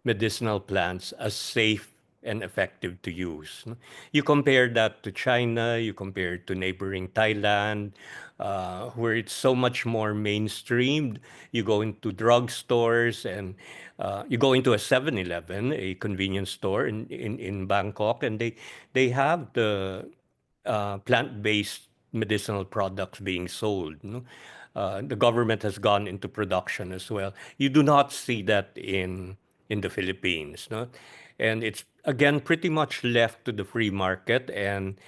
C: medicinal plants as safe and effective to use. You compare that to China, you compare it to neighboring Thailand, where it's so much more mainstreamed. You go into drugstores and you go into a 7-Eleven, a convenience store in Bangkok, and they have the plant-based medicinal products being sold. The government has gone into production as well. You do not see that in the Philippines. And it's, again, pretty much left to the free market, and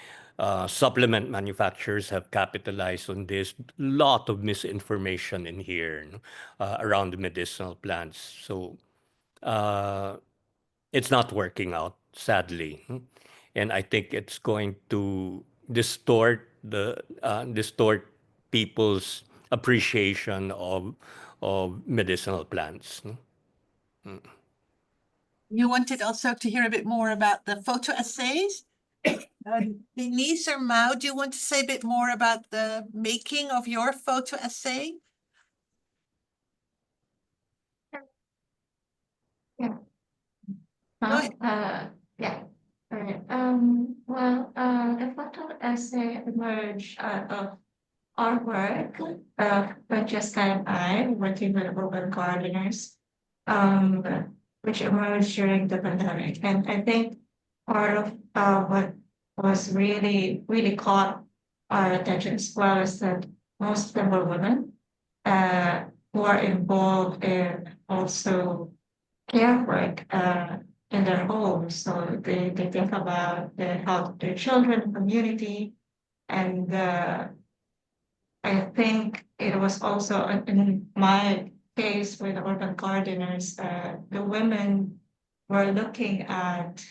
C: supplement manufacturers have capitalized on this. Lot of misinformation in here around the medicinal plants. So it's not working out, sadly. And I think it's going to distort people's appreciation of medicinal plants.
B: You wanted also to hear a bit more about the photo essays? Denise or Mao, do you want to say a bit more about the making of your photo essay?
H: Yeah. Yeah. All right. The photo essay emerged out of our work, Francesca and I, working with urban gardeners, which emerged during the pandemic. And I think part of what was really caught our attention as well is that most of them were women. who are involved in also care work in their homes. So they think about the health of their children, community, and I think it was also in my case with the urban gardeners, the women were looking at,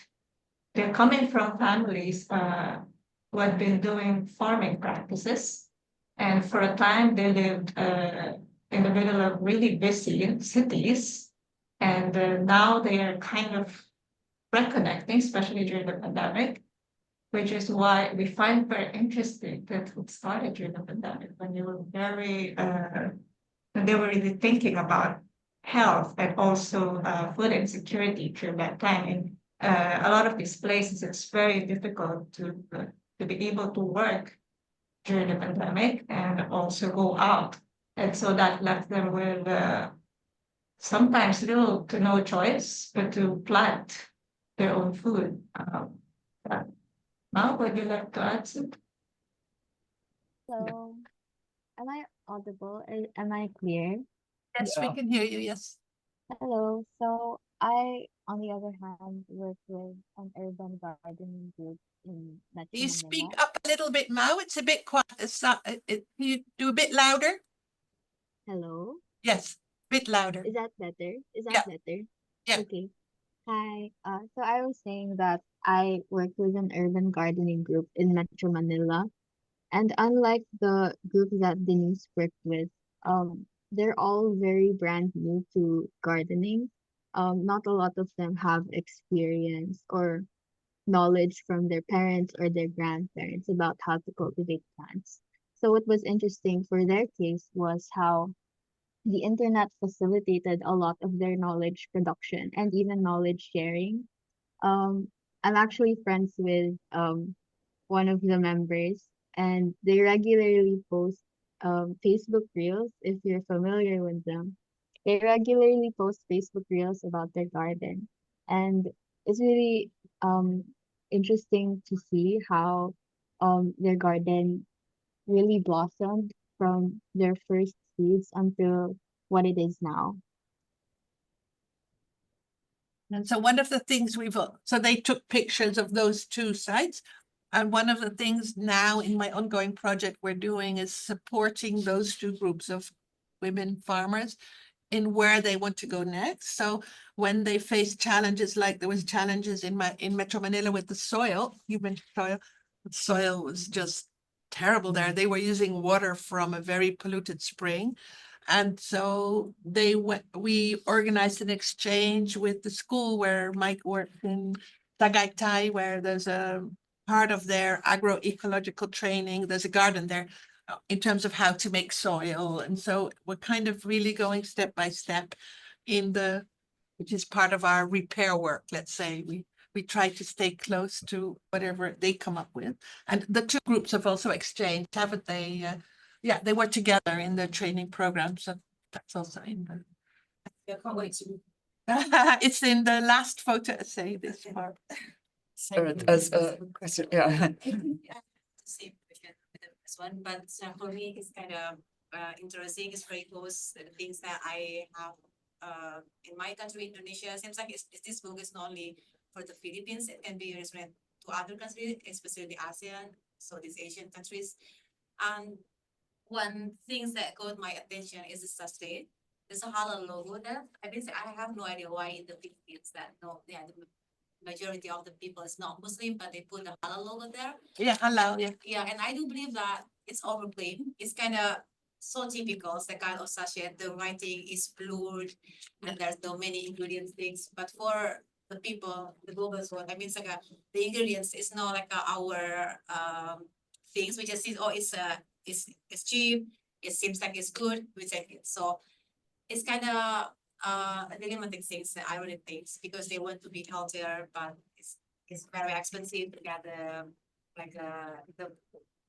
H: they're coming from families who had been doing farming practices. And for a time, they lived in the middle of really busy cities. And now they are kind of reconnecting, especially during the pandemic, which is why we find very interesting that it started during the pandemic when they were when they were really thinking about health and also food insecurity during that time. And a lot of these places, it's very difficult to be able to work during the pandemic and also go out. And so that left them with sometimes little to no choice but to plant their own food. But now, would you like to add something?
I: So, am I audible? Am I clear?
B: Yes, we can hear you, yes.
I: Hello. So, I, on the other hand, work with an urban gardening group in Metro
B: You speak
I: Manila.
B: up a little bit, Mao. It's a bit quiet. It's not, can you do a bit louder?
I: Hello.
B: Yes, bit louder.
I: Is that better? Is
B: Yeah.
I: that better?
B: Yeah.
I: Okay. Hi. So I was saying that I work with an urban gardening group in Metro Manila. And unlike the group that Denise worked with, they're all very brand new to gardening. Not a lot of them have experience or knowledge from their parents or their grandparents about how to cultivate plants. So what was interesting for their case was how the internet facilitated a lot of their knowledge production and even knowledge sharing. Um, I'm actually friends with one of the members, and they regularly post Facebook Reels, if you're familiar with them. They regularly post Facebook Reels about their garden. And it's really interesting to see how their garden really blossomed from their first seeds until what it is now.
B: And so one of the things so they took pictures of those two sites. And one of the things now in my ongoing project we're doing is supporting those two groups of women farmers in where they want to go next. So when they face challenges, like there was challenges in Metro Manila with the soil, human soil, the soil was just terrible there. They were using water from a very polluted spring. And so we organized an exchange with the school where Mike worked in Tagaytay, where there's a part of their agroecological training. There's a garden there in terms of how to make soil. And so we're kind of really going step by step which is part of our repair work, let's say. We try to stay close to whatever they come up with. And the two groups have also exchanged, haven't they? Yeah, they were together in the training program. So that's also in the.
A: I can't wait to.
B: It's in the last photo essay, this part.
F: As a question, yeah.
J: Same question with this one, but for me, it's kind of interesting. It's very close to the things that I have in my country, Indonesia. Seems like this book is not only for the Philippines; it can be relevant to other countries, especially ASEAN, Southeast Asian countries. And one thing that caught my attention is the sachet. There's a halal logo there. I have no idea why in the Philippines that the majority of the people is not Muslim, but they put a halal logo there.
B: Yeah, halal, yeah.
J: Yeah, and I do believe that it's overplayed. It's kind of so typical, it's the kind of sachet, the writing is blurred, and there's no many ingredients things. But for the people, the global one, it's like the ingredients is not like our things. We just see, oh, it's cheap. It seems like it's good. We take it. So it's kind of limiting things, the ironic things, because they want to be healthier, but it's very expensive to get the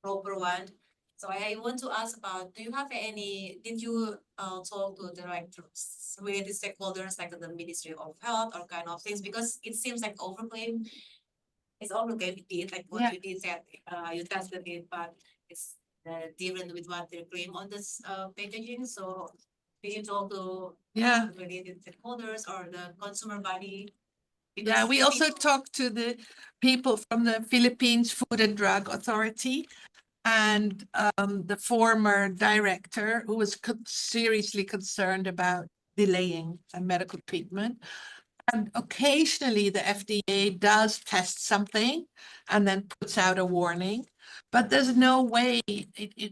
J: proper one. So I want to ask about, did you talk to directors, with the stakeholders like the Ministry of Health or kind of things, because it seems like overclaim. It's overclaim it, like what you did said, you tested it, but it's different with what they claim on this packaging. So we need to also
B: Yeah.
J: related stakeholders or the consumer body.
B: Yeah,
J: Because
B: we
J: the
B: also
J: people-
B: talked to the people from the Philippines Food and Drug Authority and the former director who was seriously concerned about delaying a medical treatment. And occasionally the FDA does test something and then puts out a warning. But there's no way,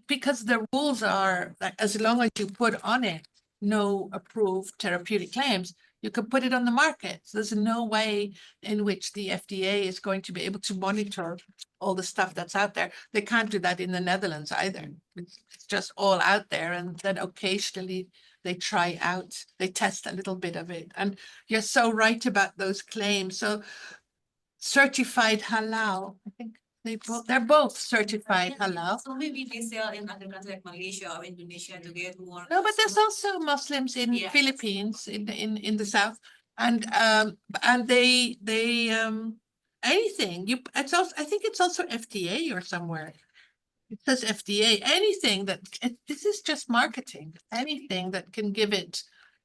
B: because the rules are that as long as you put on it no approved therapeutic claims, you can put it on the market. So there's no way in which the FDA is going to be able to monitor all the stuff that's out there. They can't do that in the Netherlands either. It's just all out there, and then occasionally they try out, they test a little bit of it. And you're so right about those claims. So certified halal, I think they're both certified halal.
J: So maybe they sell in other countries like Malaysia or Indonesia to get more.
B: No, but there's also Muslims in
J: Yeah.
B: Philippines in the south, and they anything it's also, I think it's also FDA or somewhere. It says FDA. Anything that this is just marketing. Anything that can give it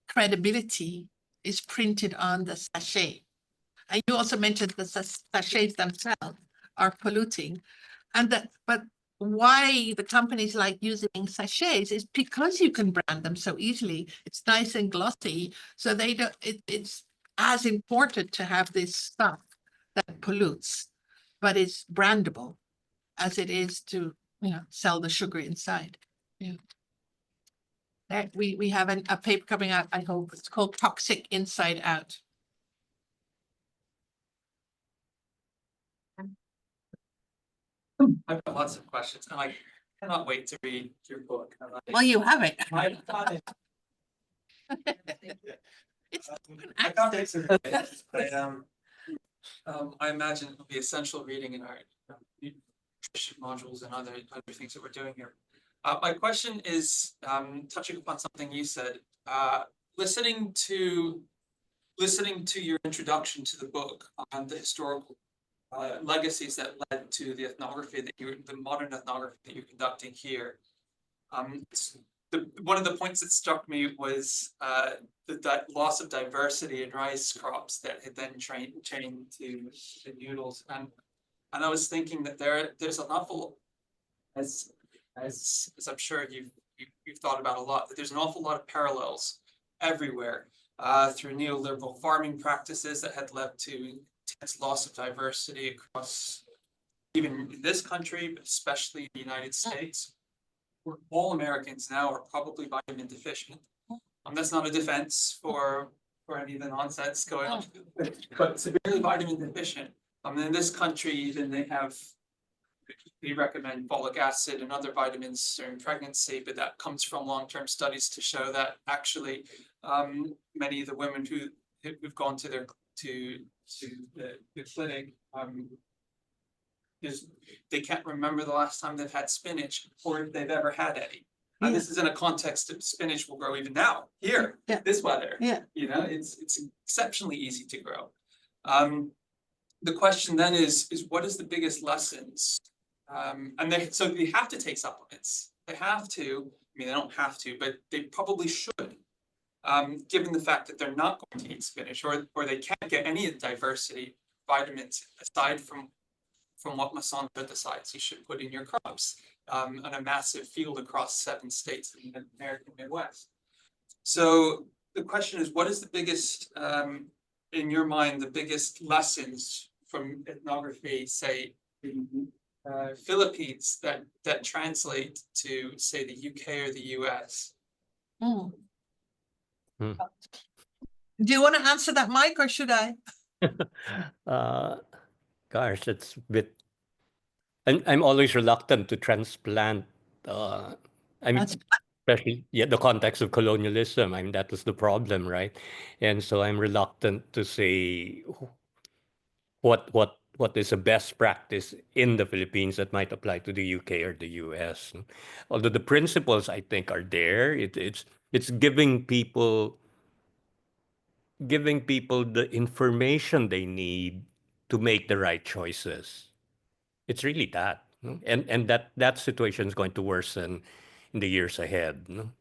B: credibility is printed on the sachet. And you also mentioned the sachets themselves are polluting, and that but why the companies like using sachets is because you can brand them so easily. It's nice and glossy, so they don't. It's as important to have this stuff that pollutes, but it's brandable, as it is to sell the sugar inside. Yeah. We have a paper coming out. I hope it's called Toxic Inside Out.
K: I've got lots of questions and I cannot wait to read your book.
B: Well, you have it.
K: I thought it-
B: It's
K: I thought it was- but, I imagine it'll be essential reading in our nutrition modules and other things that we're doing here. My question is touching upon something you said. Listening to your introduction to the book on the historical legacies that led to the ethnography the modern ethnography that you're conducting here. One of the points that struck me was the loss of diversity in rice crops that had then changed to the noodles, and I was thinking that there's an awful, as I'm sure you've thought about a lot, that there's an awful lot of parallels everywhere through neoliberal farming practices that had led to intense loss of diversity across even in this country, but especially in the United States, where all Americans now are probably vitamin deficient. That's not a defense for any of the nonsense going on, but severely vitamin deficient. In this country, even they recommend folic acid and other vitamins during pregnancy, but that comes from long-term studies to show that actually many of the women who've gone to the clinic they can't remember the last time they've had spinach or if they've ever had any. And this is in a context of spinach will grow even now here, this weather.
B: Yeah.
K: It's exceptionally easy to grow. The question then is what is the biggest lessons? So they have to take supplements. They have to. I mean, they don't have to, but they probably should. Given the fact that they're not going to eat spinach or they can't get any diversity vitamins aside from what Monsanto decides you should put in your crops on a massive field across 7 states in the American Midwest. So the question is, what is the biggest, in your mind, the biggest lessons from ethnography, say, in Philippines that translate to, say, the UK or the US?
B: Do you want to answer that, Mike, or should I?
C: Gosh, it's a bit. I'm always reluctant to transplant. I mean, especially the context of colonialism. I mean, that was the problem, right? And so I'm reluctant to say what is a best practice in the Philippines that might apply to the UK or the US. Although the principles I think are there. It's giving people the information they need to make the right choices. It's really that. No? And that situation is going to worsen in the years ahead. No?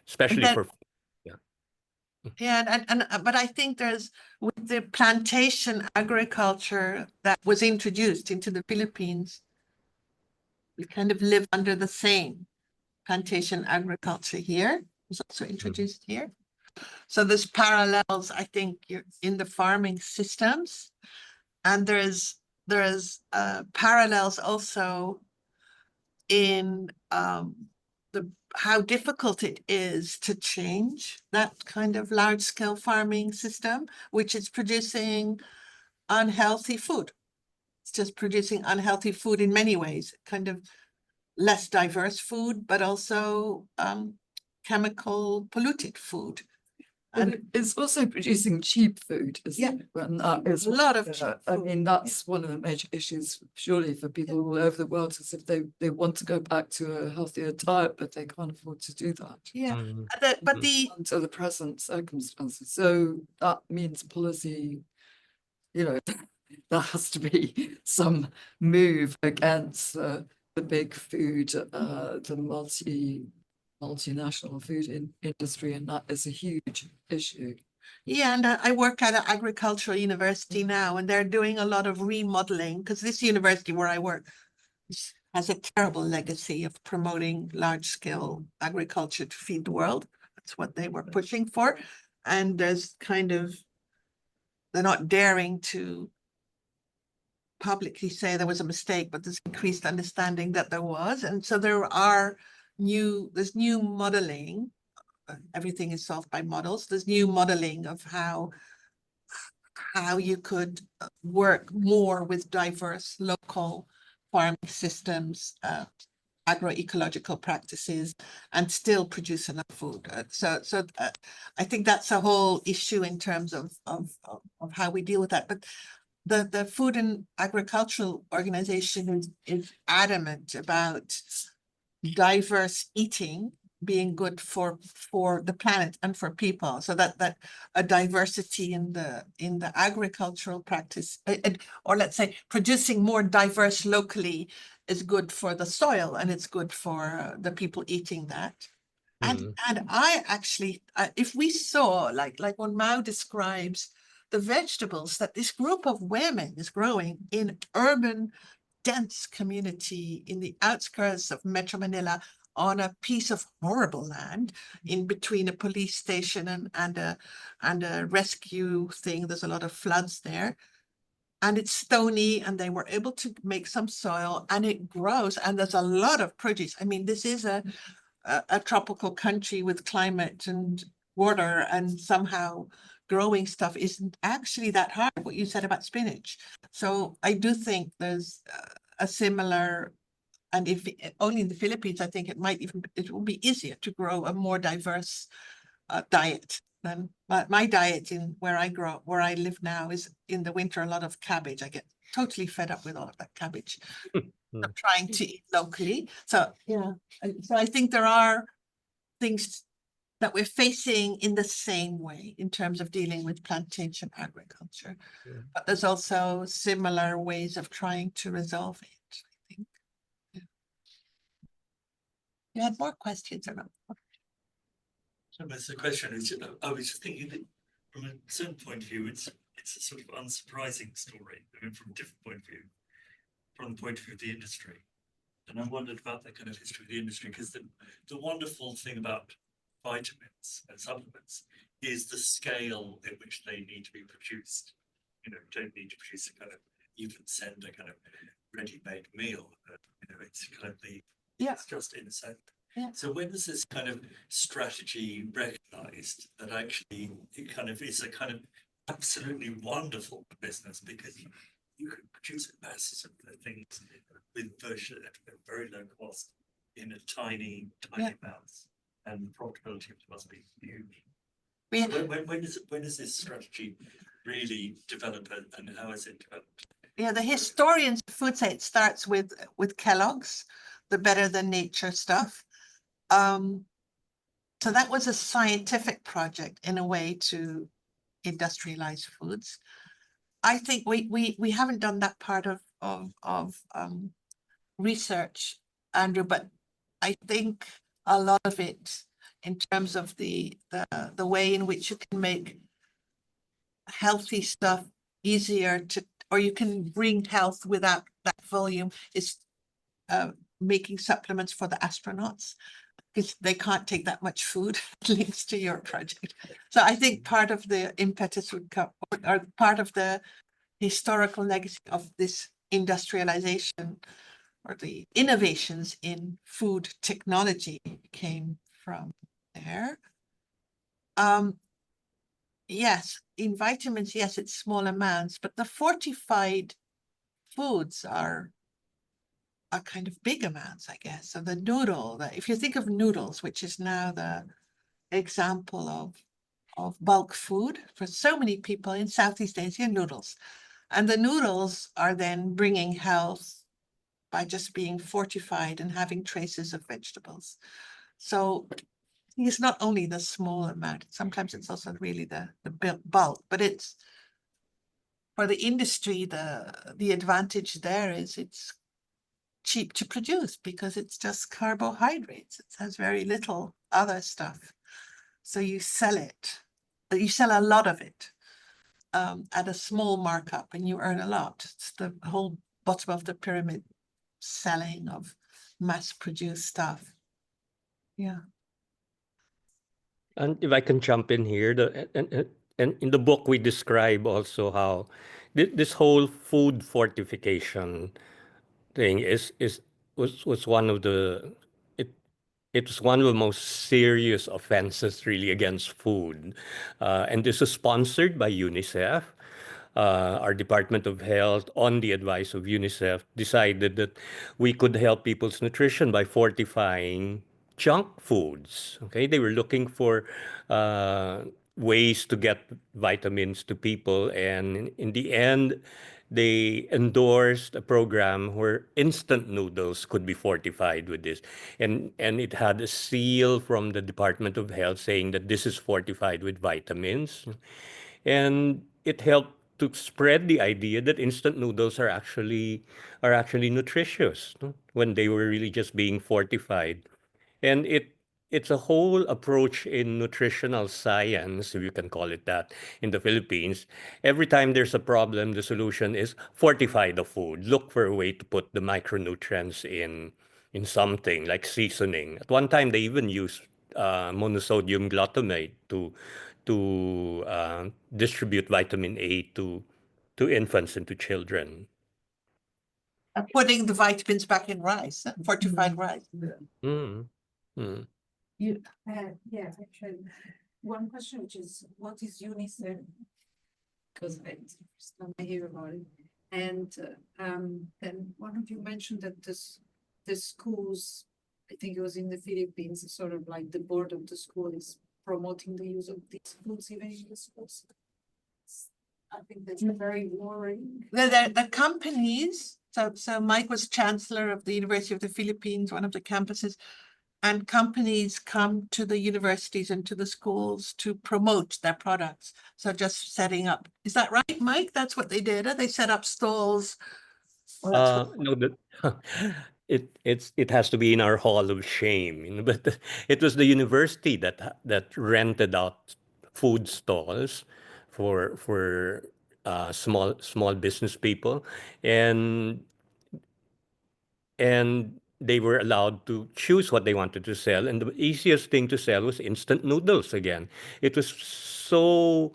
C: especially
B: then-
C: for
B: Yeah, but I think there's with the plantation agriculture that was introduced into the Philippines, we kind of live under the same plantation agriculture here. It was also introduced here. So there's parallels, I think, in the farming systems, and there's parallels also in how difficult it is to change that kind of large scale farming system, which is producing unhealthy food. It's just producing unhealthy food in many ways, kind of less diverse food, but also chemical polluted food.
F: And it's also producing cheap food, isn't it? And that is
B: A lot of cheap
F: I mean, that's one of the major issues, surely, for people all over the world, is if they want to go back to a healthier diet, but they can't afford to do that.
B: Yeah,
C: Mm.
B: but the
F: Until the present circumstances. So that means policy, you know, there has to be some move against the big food, the multinational food industry, and that is a huge issue.
B: Yeah, and I work at an agricultural university now, and they're doing a lot of remodeling because this university where I work has a terrible legacy of promoting large-scale agriculture to feed the world. That's what they were pushing for. And there's kind of, they're not daring to publicly say there was a mistake, but there's increased understanding that there was. And so there's new modeling. Everything is solved by models. There's new modeling of how you could work more with diverse local farming systems, agroecological practices, and still produce enough food. So I think that's a whole issue in terms of how we deal with that. But the Food and Agricultural Organization is adamant about diverse eating being good for the planet and for people, so that a diversity in the agricultural practice, or let's say producing more diverse locally, is good for the soil and it's good for the people eating that. And I actually, if we saw like when Mao describes the vegetables that this group of women is growing in urban dense community in the outskirts of Metro Manila, on a piece of horrible land in between a police station and a rescue thing. There's a lot of floods there. And it's stony, and they were able to make some soil, and it grows, and there's a lot of produce. I mean, this is a tropical country with climate and water, and somehow growing stuff isn't actually that hard, what you said about spinach. So I do think there's a similar, and if only in the Philippines, I think it will be easier to grow a more diverse diet than my diet in where I live now is in the winter a lot of cabbage. I get totally fed up with all of that cabbage. I'm trying to eat locally. So yeah, so I think there are things that we're facing in the same way in terms of dealing with plantation agriculture, but there's also similar ways of trying to resolve it. You had more questions or not?
L: So that's the question. Is, I was thinking that from a certain point of view, it's a sort of unsurprising story. I mean, from a different point of view, from the point of view of the industry. And I wondered about that kind of history of the industry, because the wonderful thing about vitamins and supplements is the scale at which they need to be produced. You know, you don't need to produce a kind of, you can send a kind of ready-made meal. You know, it's kind of it's just insane.
B: Yeah.
L: So when is this kind of strategy recognized that actually it kind of is a kind of absolutely wonderful business, because you can produce masses of things with virtually at a very low cost in a tiny amounts, and the profitability must be huge. When does this strategy really develop, and how is it developed?
B: Yeah, the historians of food say it starts with Kellogg's, the Better Than Nature stuff. So that was a scientific project in a way to industrialize foods. I think we haven't done that part of research, Andrew, but I think a lot of it in terms of the way in which you can make healthy stuff easier to, or you can bring health without that volume, is making supplements for the astronauts, because they can't take that much food. Links to your project. So I think part of the impetus would come, or part of the historical legacy of this industrialization or the innovations in food technology came from there. Yes, in vitamins, yes, it's small amounts, but the fortified foods are kind of big amounts, I guess. So the noodle, if you think of noodles, which is now the example of bulk food for so many people in Southeast Asia, noodles. And the noodles are then bringing health by just being fortified and having traces of vegetables. So it's not only the small amount, sometimes it's also really the bulk, but it's for the industry, the advantage there is it's cheap to produce because it's just carbohydrates. It has very little other stuff. So you sell it, you sell a lot of it at a small markup and you earn a lot. It's the whole bottom of the pyramid selling of mass-produced stuff. Yeah.
C: And if I can jump in here, and in the book we describe also how this whole food fortification thing was one of the it was one of the most serious offenses really against food, and this was sponsored by UNICEF. Our Department of Health, on the advice of UNICEF, decided that we could help people's nutrition by fortifying junk foods. Okay, they were looking for ways to get vitamins to people, and in the end, they endorsed a program where instant noodles could be fortified with this, and it had a seal from the Department of Health saying that this is fortified with vitamins, and it helped to spread the idea that instant noodles are actually nutritious, no? When they were really just being fortified. And it's a whole approach in nutritional science, if you can call it that, in the Philippines. Every time there's a problem, the solution is fortify the food. Look for a way to put the micronutrients in something like seasoning. At one time, they even used monosodium glutamate to distribute vitamin A to infants and to children.
B: Putting the vitamins back in rice, fortified rice.
C: Mm. Mm.
G: Yeah, actually, one question, which is, what is UNICEF? Because it's the first time I hear about it. And then one of you mentioned that the schools, I think it was in the Philippines, sort of like the board of the school is promoting the use of these foods even in the schools. I think that's very worrying.
B: The companies, so Mike was chancellor of the University of the Philippines, one of the campuses, and companies come to the universities and to the schools to promote their products. So just setting up, is that right, Mike? That's what they did. They set up stalls.
C: No, it has to be in our hall of shame, you know, but it was the university that rented out food stalls for small business people, and they were allowed to choose what they wanted to sell, and the easiest thing to sell was instant noodles again. It was so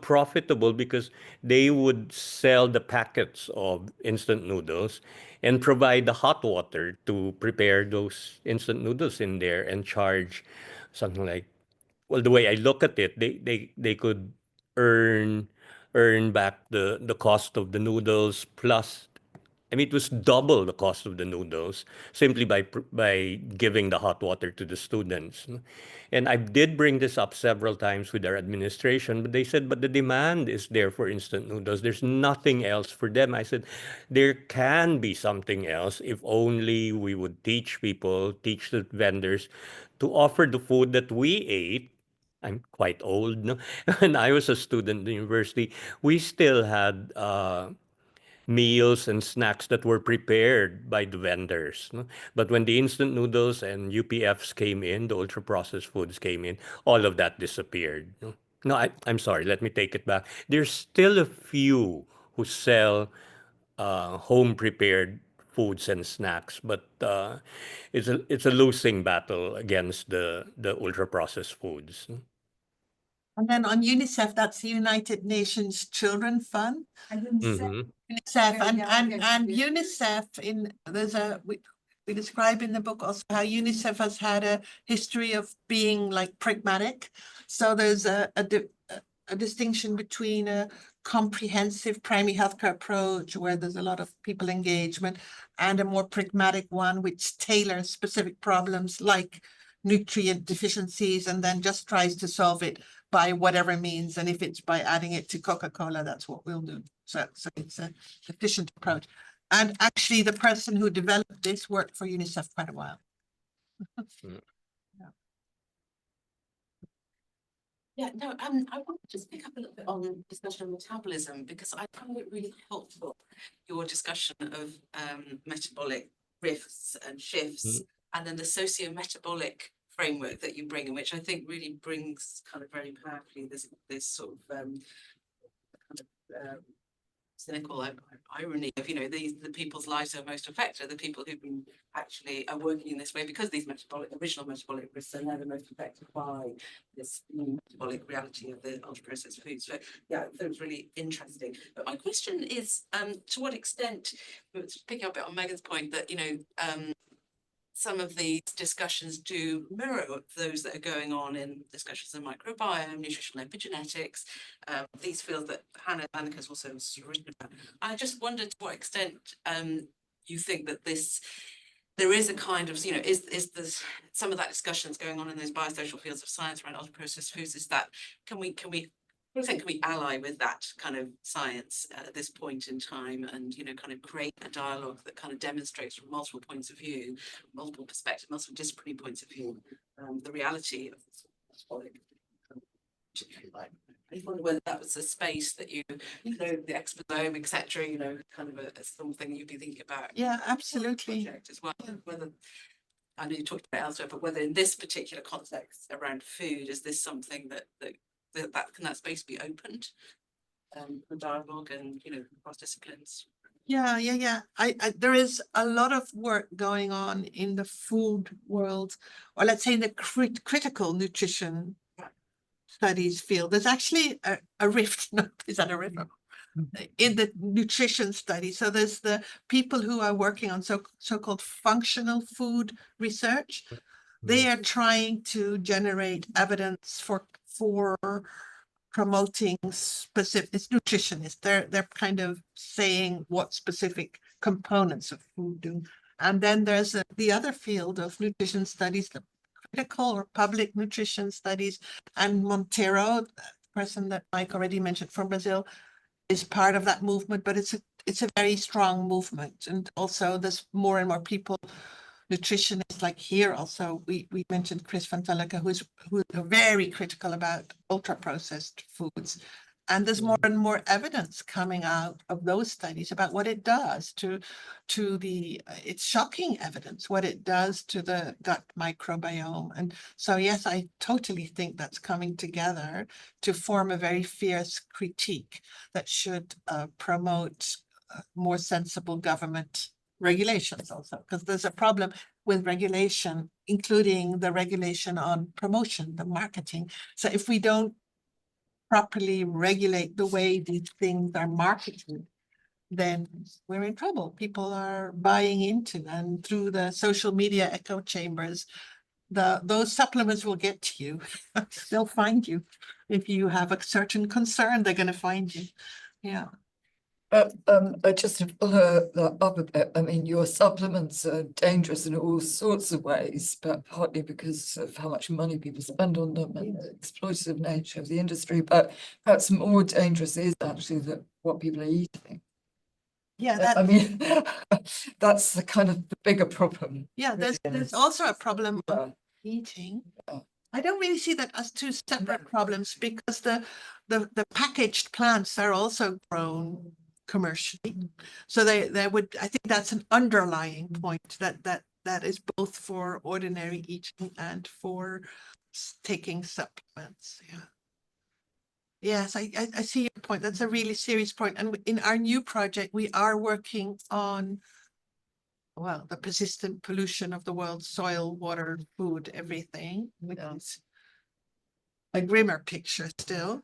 C: profitable because they would sell the packets of instant noodles and provide the hot water to prepare those instant noodles in there and charge something like, well, the way I look at it, they could earn back the cost of the noodles plus, I mean, it was double the cost of the noodles simply by giving the hot water to the students. And I did bring this up several times with our administration, but they said, but the demand is there for instant noodles. There's nothing else for them. I said, there can be something else if only we would teach people, teach the vendors to offer the food that we ate. I'm quite old, no? When I was a student in the university, we still had meals and snacks that were prepared by the vendors. No? But when the instant noodles and UPFs came in, the ultra processed foods came in, all of that disappeared. No, no, I'm sorry, let me take it back. There's still a few who sell home prepared foods and snacks, but it's a losing battle against the ultra processed foods.
B: And then on UNICEF, that's the United Nations Children Fund.
C: Mhm.
B: UNICEF and UNICEF we describe in the book also how UNICEF has had a history of being like pragmatic. So there's a distinction between a comprehensive primary healthcare approach where there's a lot of people engagement and a more pragmatic one which tailors specific problems like nutrient deficiencies and then just tries to solve it by whatever means. And if it's by adding it to Coca-Cola, that's what we'll do. So it's a efficient approach. And actually the person who developed this worked for UNICEF quite a while.
A: Yeah, no, I want to just pick up a little bit on discussion of metabolism because I found it really helpful, your discussion of metabolic rifts and shifts, and then the socio-metabolic framework that you bring in, which I think really brings kind of very powerfully this sort of kind of cynical irony of, you know, the people's lives who are most affected are the people who actually are working in this way because these original metabolic risks are now the most affected by this metabolic reality of the ultra processed foods. So yeah, that was really interesting. But my question is, to what extent, picking up a bit on Megan's point that, you know, some of these discussions do mirror those that are going on in discussions in microbiome, nutritional epigenetics, these fields that Hannah has also written about. I just wondered to what extent you think that there is a kind of, you know, is this some of that discussions going on in those biosocial fields of science around ultra processed foods, is that can we ally with that kind of science at this point in time and, you know, kind of create a dialogue that kind of demonstrates from multiple points of view, multiple perspectives, multiple disciplinary points of view, the reality of this metabolic. I wonder whether that was a space that you know, the exposome, etc., you know, kind of a something you'd be thinking about.
B: Yeah, absolutely.
A: As well, whether I know you talked about elsewhere, but whether in this particular context around food, is this something that can that space be opened for dialogue and, you know, cross disciplines?
B: Yeah. There is a lot of work going on in the food world, or let's say in the critical nutrition studies field. There's actually a rift, no, is that a rift? In the nutrition study. So there's the people who are working on so-called functional food research. They are trying to generate evidence for promoting specific, it's nutritionists. They're kind of saying what specific components of food do. And then there's the other field of nutrition studies, the critical or public nutrition studies. And Monteiro, the person that Mike already mentioned from Brazil, is part of that movement, but it's a very strong movement. And also there's more and more people, nutritionists like here also, we mentioned Chris van Tullicke, who's very critical about ultra processed foods. And there's more and more evidence coming out of those studies about what it does to the, it's shocking evidence, what it does to the gut microbiome. And so, yes, I totally think that's coming together to form a very fierce critique that should promote more sensible government regulations also, because there's a problem with regulation, including the regulation on promotion, the marketing. So if we don't properly regulate the way these things are marketed, then we're in trouble. People are buying into, and through the social media echo chambers, those supplements will get to you. They'll find you. If you have a certain concern, they're going to find you. Yeah.
F: Just to follow that up a bit, I mean, your supplements are dangerous in all sorts of ways, but partly because of how much money people spend on them and the exploitative nature of the industry. But perhaps more dangerous is actually what people are eating.
B: Yeah,
F: I mean, that's the kind of the bigger problem.
B: Yeah, there's also a problem of eating. I don't really see that as two separate problems, because the packaged plants are also grown commercially. So they would, I think that's an underlying point that is both for ordinary eating and for taking supplements. Yeah. Yes, I see your point. That's a really serious point. And in our new project, we are working on, well, the persistent pollution of the world's soil, water, food, everything, which is a grimmer picture still.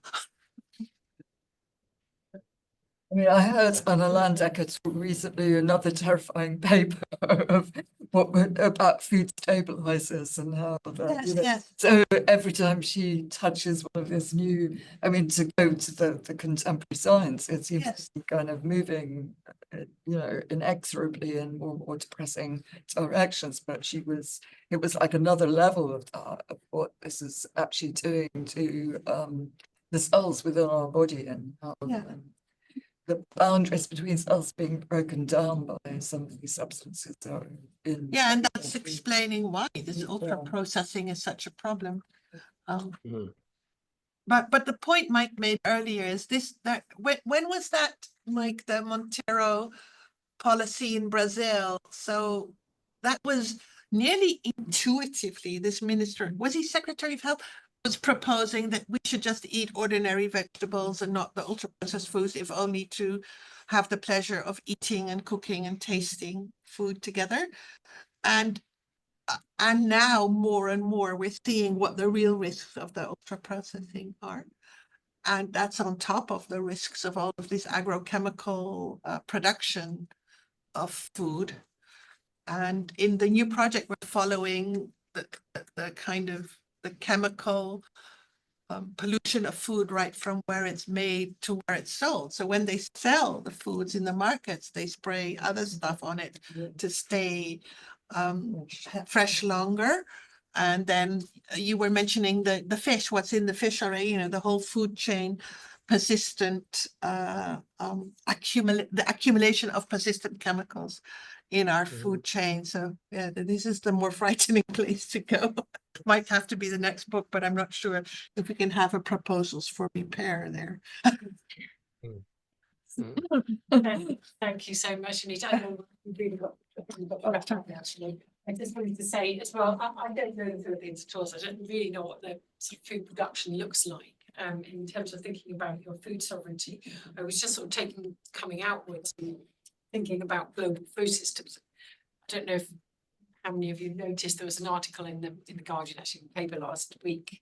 F: I mean, I heard Anna Landecker talk recently another terrifying paper of about food stabilizers and how that,
B: Yes, yes.
F: so every time she touches one of this new, I mean, to go to the contemporary science, it seems to be kind of moving, inexorably in more depressing directions. But it was like another level of that, of what this is actually doing to the cells within our body and how. The boundaries between cells being broken down by some of these substances are in.
B: Yeah, and that's explaining why this ultra processing is such a problem. But the point Mike made earlier is that when was that, Mike, the Monteiro policy in Brazil? So that was nearly intuitively, this minister, was he Secretary of Health, was proposing that we should just eat ordinary vegetables and not the ultra processed foods, if only to have the pleasure of eating and cooking and tasting food together. And now more and more we're seeing what the real risks of the ultra processing are. And that's on top of the risks of all of this agrochemical production of food. And in the new project, we're following the kind of the chemical pollution of food right from where it's made to where it's sold. So when they sell the foods in the markets, they spray other stuff on it to stay fresh longer. And then you were mentioning the fish, what's in the fish already, the whole food chain, persistent the accumulation of persistent chemicals in our food chain. So yeah, this is the more frightening place to go. Might have to be the next book, but I'm not sure if we can have a proposals for repair there.
D: Thank you so much, Anita. I know we've really got actually. I just wanted to say as well, I don't know the Philippines at all, so I don't really know what the sort of food production looks like. In terms of thinking about your food sovereignty, I was just sort of coming outwards and thinking about global food systems. I don't know how many of you noticed there was an article in the Guardian, actually in the paper last week,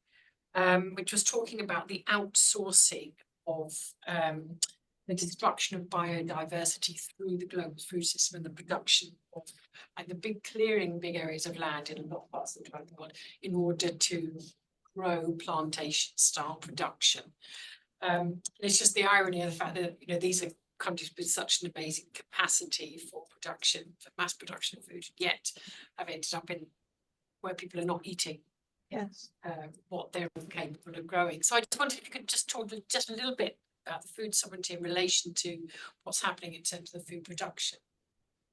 D: which was talking about the outsourcing of the destruction of biodiversity through the global food system and the production of and the clearing big areas of land in a lot of parts of the world in order to grow plantation style production. It's just the irony of the fact that these are countries with such an amazing capacity for production, for mass production of food, yet have ended up in where people are not eating what they're capable of growing. So I just wondered if you could just talk just a little bit about the food sovereignty in relation to what's happening in terms of the food production.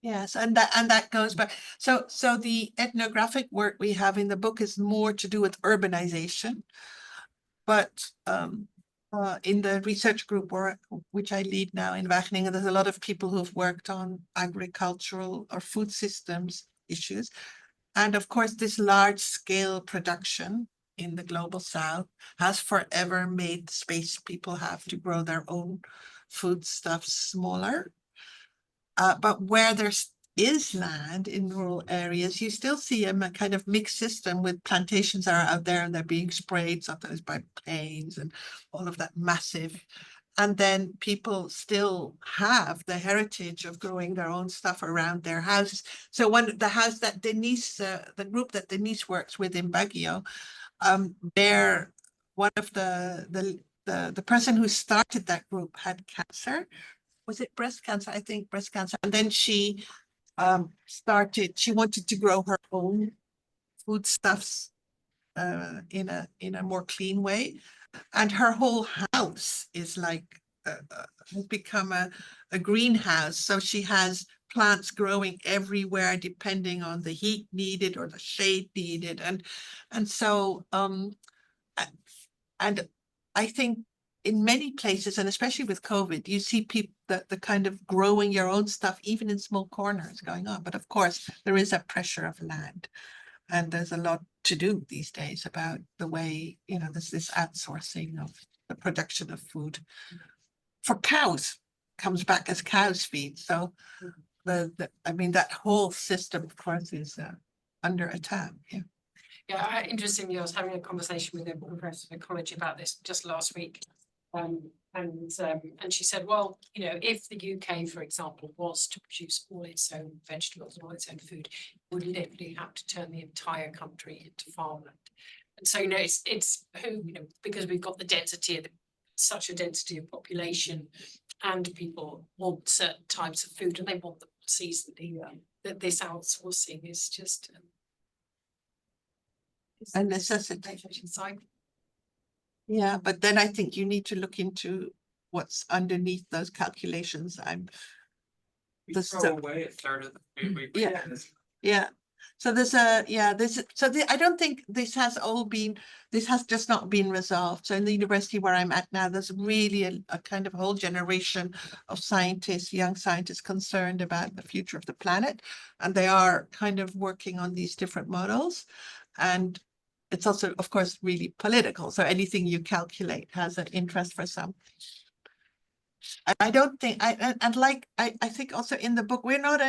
B: Yes, and that goes back. So the ethnographic work we have in the book is more to do with urbanization, but in the research group which I lead now in Wageningen, there's a lot of people who've worked on agricultural or food systems issues, and of course this large scale production in the global south has forever made the space people have to grow their own foodstuffs smaller. But where there is land in rural areas, you still see a kind of mixed system with plantations that are out there and they're being sprayed sometimes by planes and all of that massive. And then people still have the heritage of growing their own stuff around their houses. So the house that Denise, the group that Denise works with in Baguio, one of the person who started that group had cancer. Was it breast cancer? I think breast cancer. And then she she wanted to grow her own foodstuffs in a more clean way. And her whole house is like, has become a greenhouse. So she has plants growing everywhere depending on the heat needed or the shade needed. And so, and I think in many places, and especially with COVID, you see people that the kind of growing your own stuff, even in small corners going on. But of course, there is a pressure of land. And there's a lot to do these days about the way, there's this outsourcing of the production of food for cows, comes back as cow's feed. So I mean, that whole system, of course, is under attack. Yeah.
D: Yeah, interestingly, I was having a conversation with a professor of ecology about this just last week. And she said, well, if the UK, for example, was to produce all its own vegetables and all its own food, it would literally have to turn the entire country into farmland. And so, it's who, because we've got the density of such a density of population, and people want certain types of food and they want them seasonally, that this outsourcing is just
B: A necessity. Yeah, but then I think you need to look into what's underneath those calculations.
K: We throw away a third of the food we produce.
B: Yeah. So I don't think this has just not been resolved. So in the university where I'm at now, there's really a kind of whole generation of scientists, young scientists concerned about the future of the planet. And they are kind of working on these different models. And it's also, of course, really political. So anything you calculate has an interest for some. And I don't think I think also in the book we're not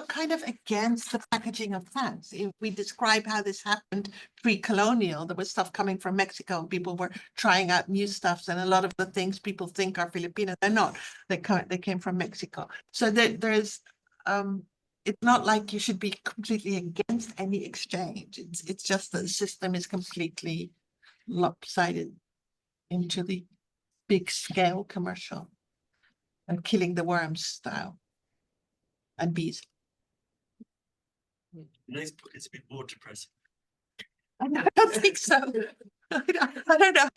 B: kind of against the packaging of plants. If we describe how this happened pre-colonial, there was stuff coming from Mexico. People were trying out new stuffs, and a lot of the things people think are Filipino, they're not. They came from Mexico. So there's it's not like you should be completely against any exchange. It's just that the system is completely lopsided into the big scale commercial and killing the worms style and bees.
L: Today's book is a bit more depressing.
B: I don't think so. I don't know.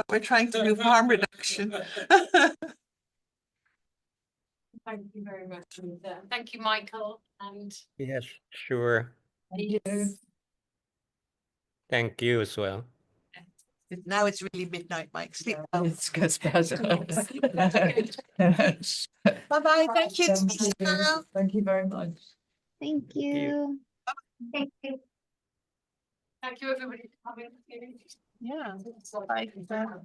B: We're trying to do harm reduction.
D: Thank you very much. Thank you, Michael. And
C: Yes, sure.
D: thank you.
C: Thank you as well.
B: Now it's really midnight, Mike. Sleep well.
F: It gets better.
B: Bye-bye. Thank you.
F: Thank you very much.
I: Thank
C: you.
I: you.
H: Thank you.
D: Thank you, everybody, for coming.
B: Yeah. Bye.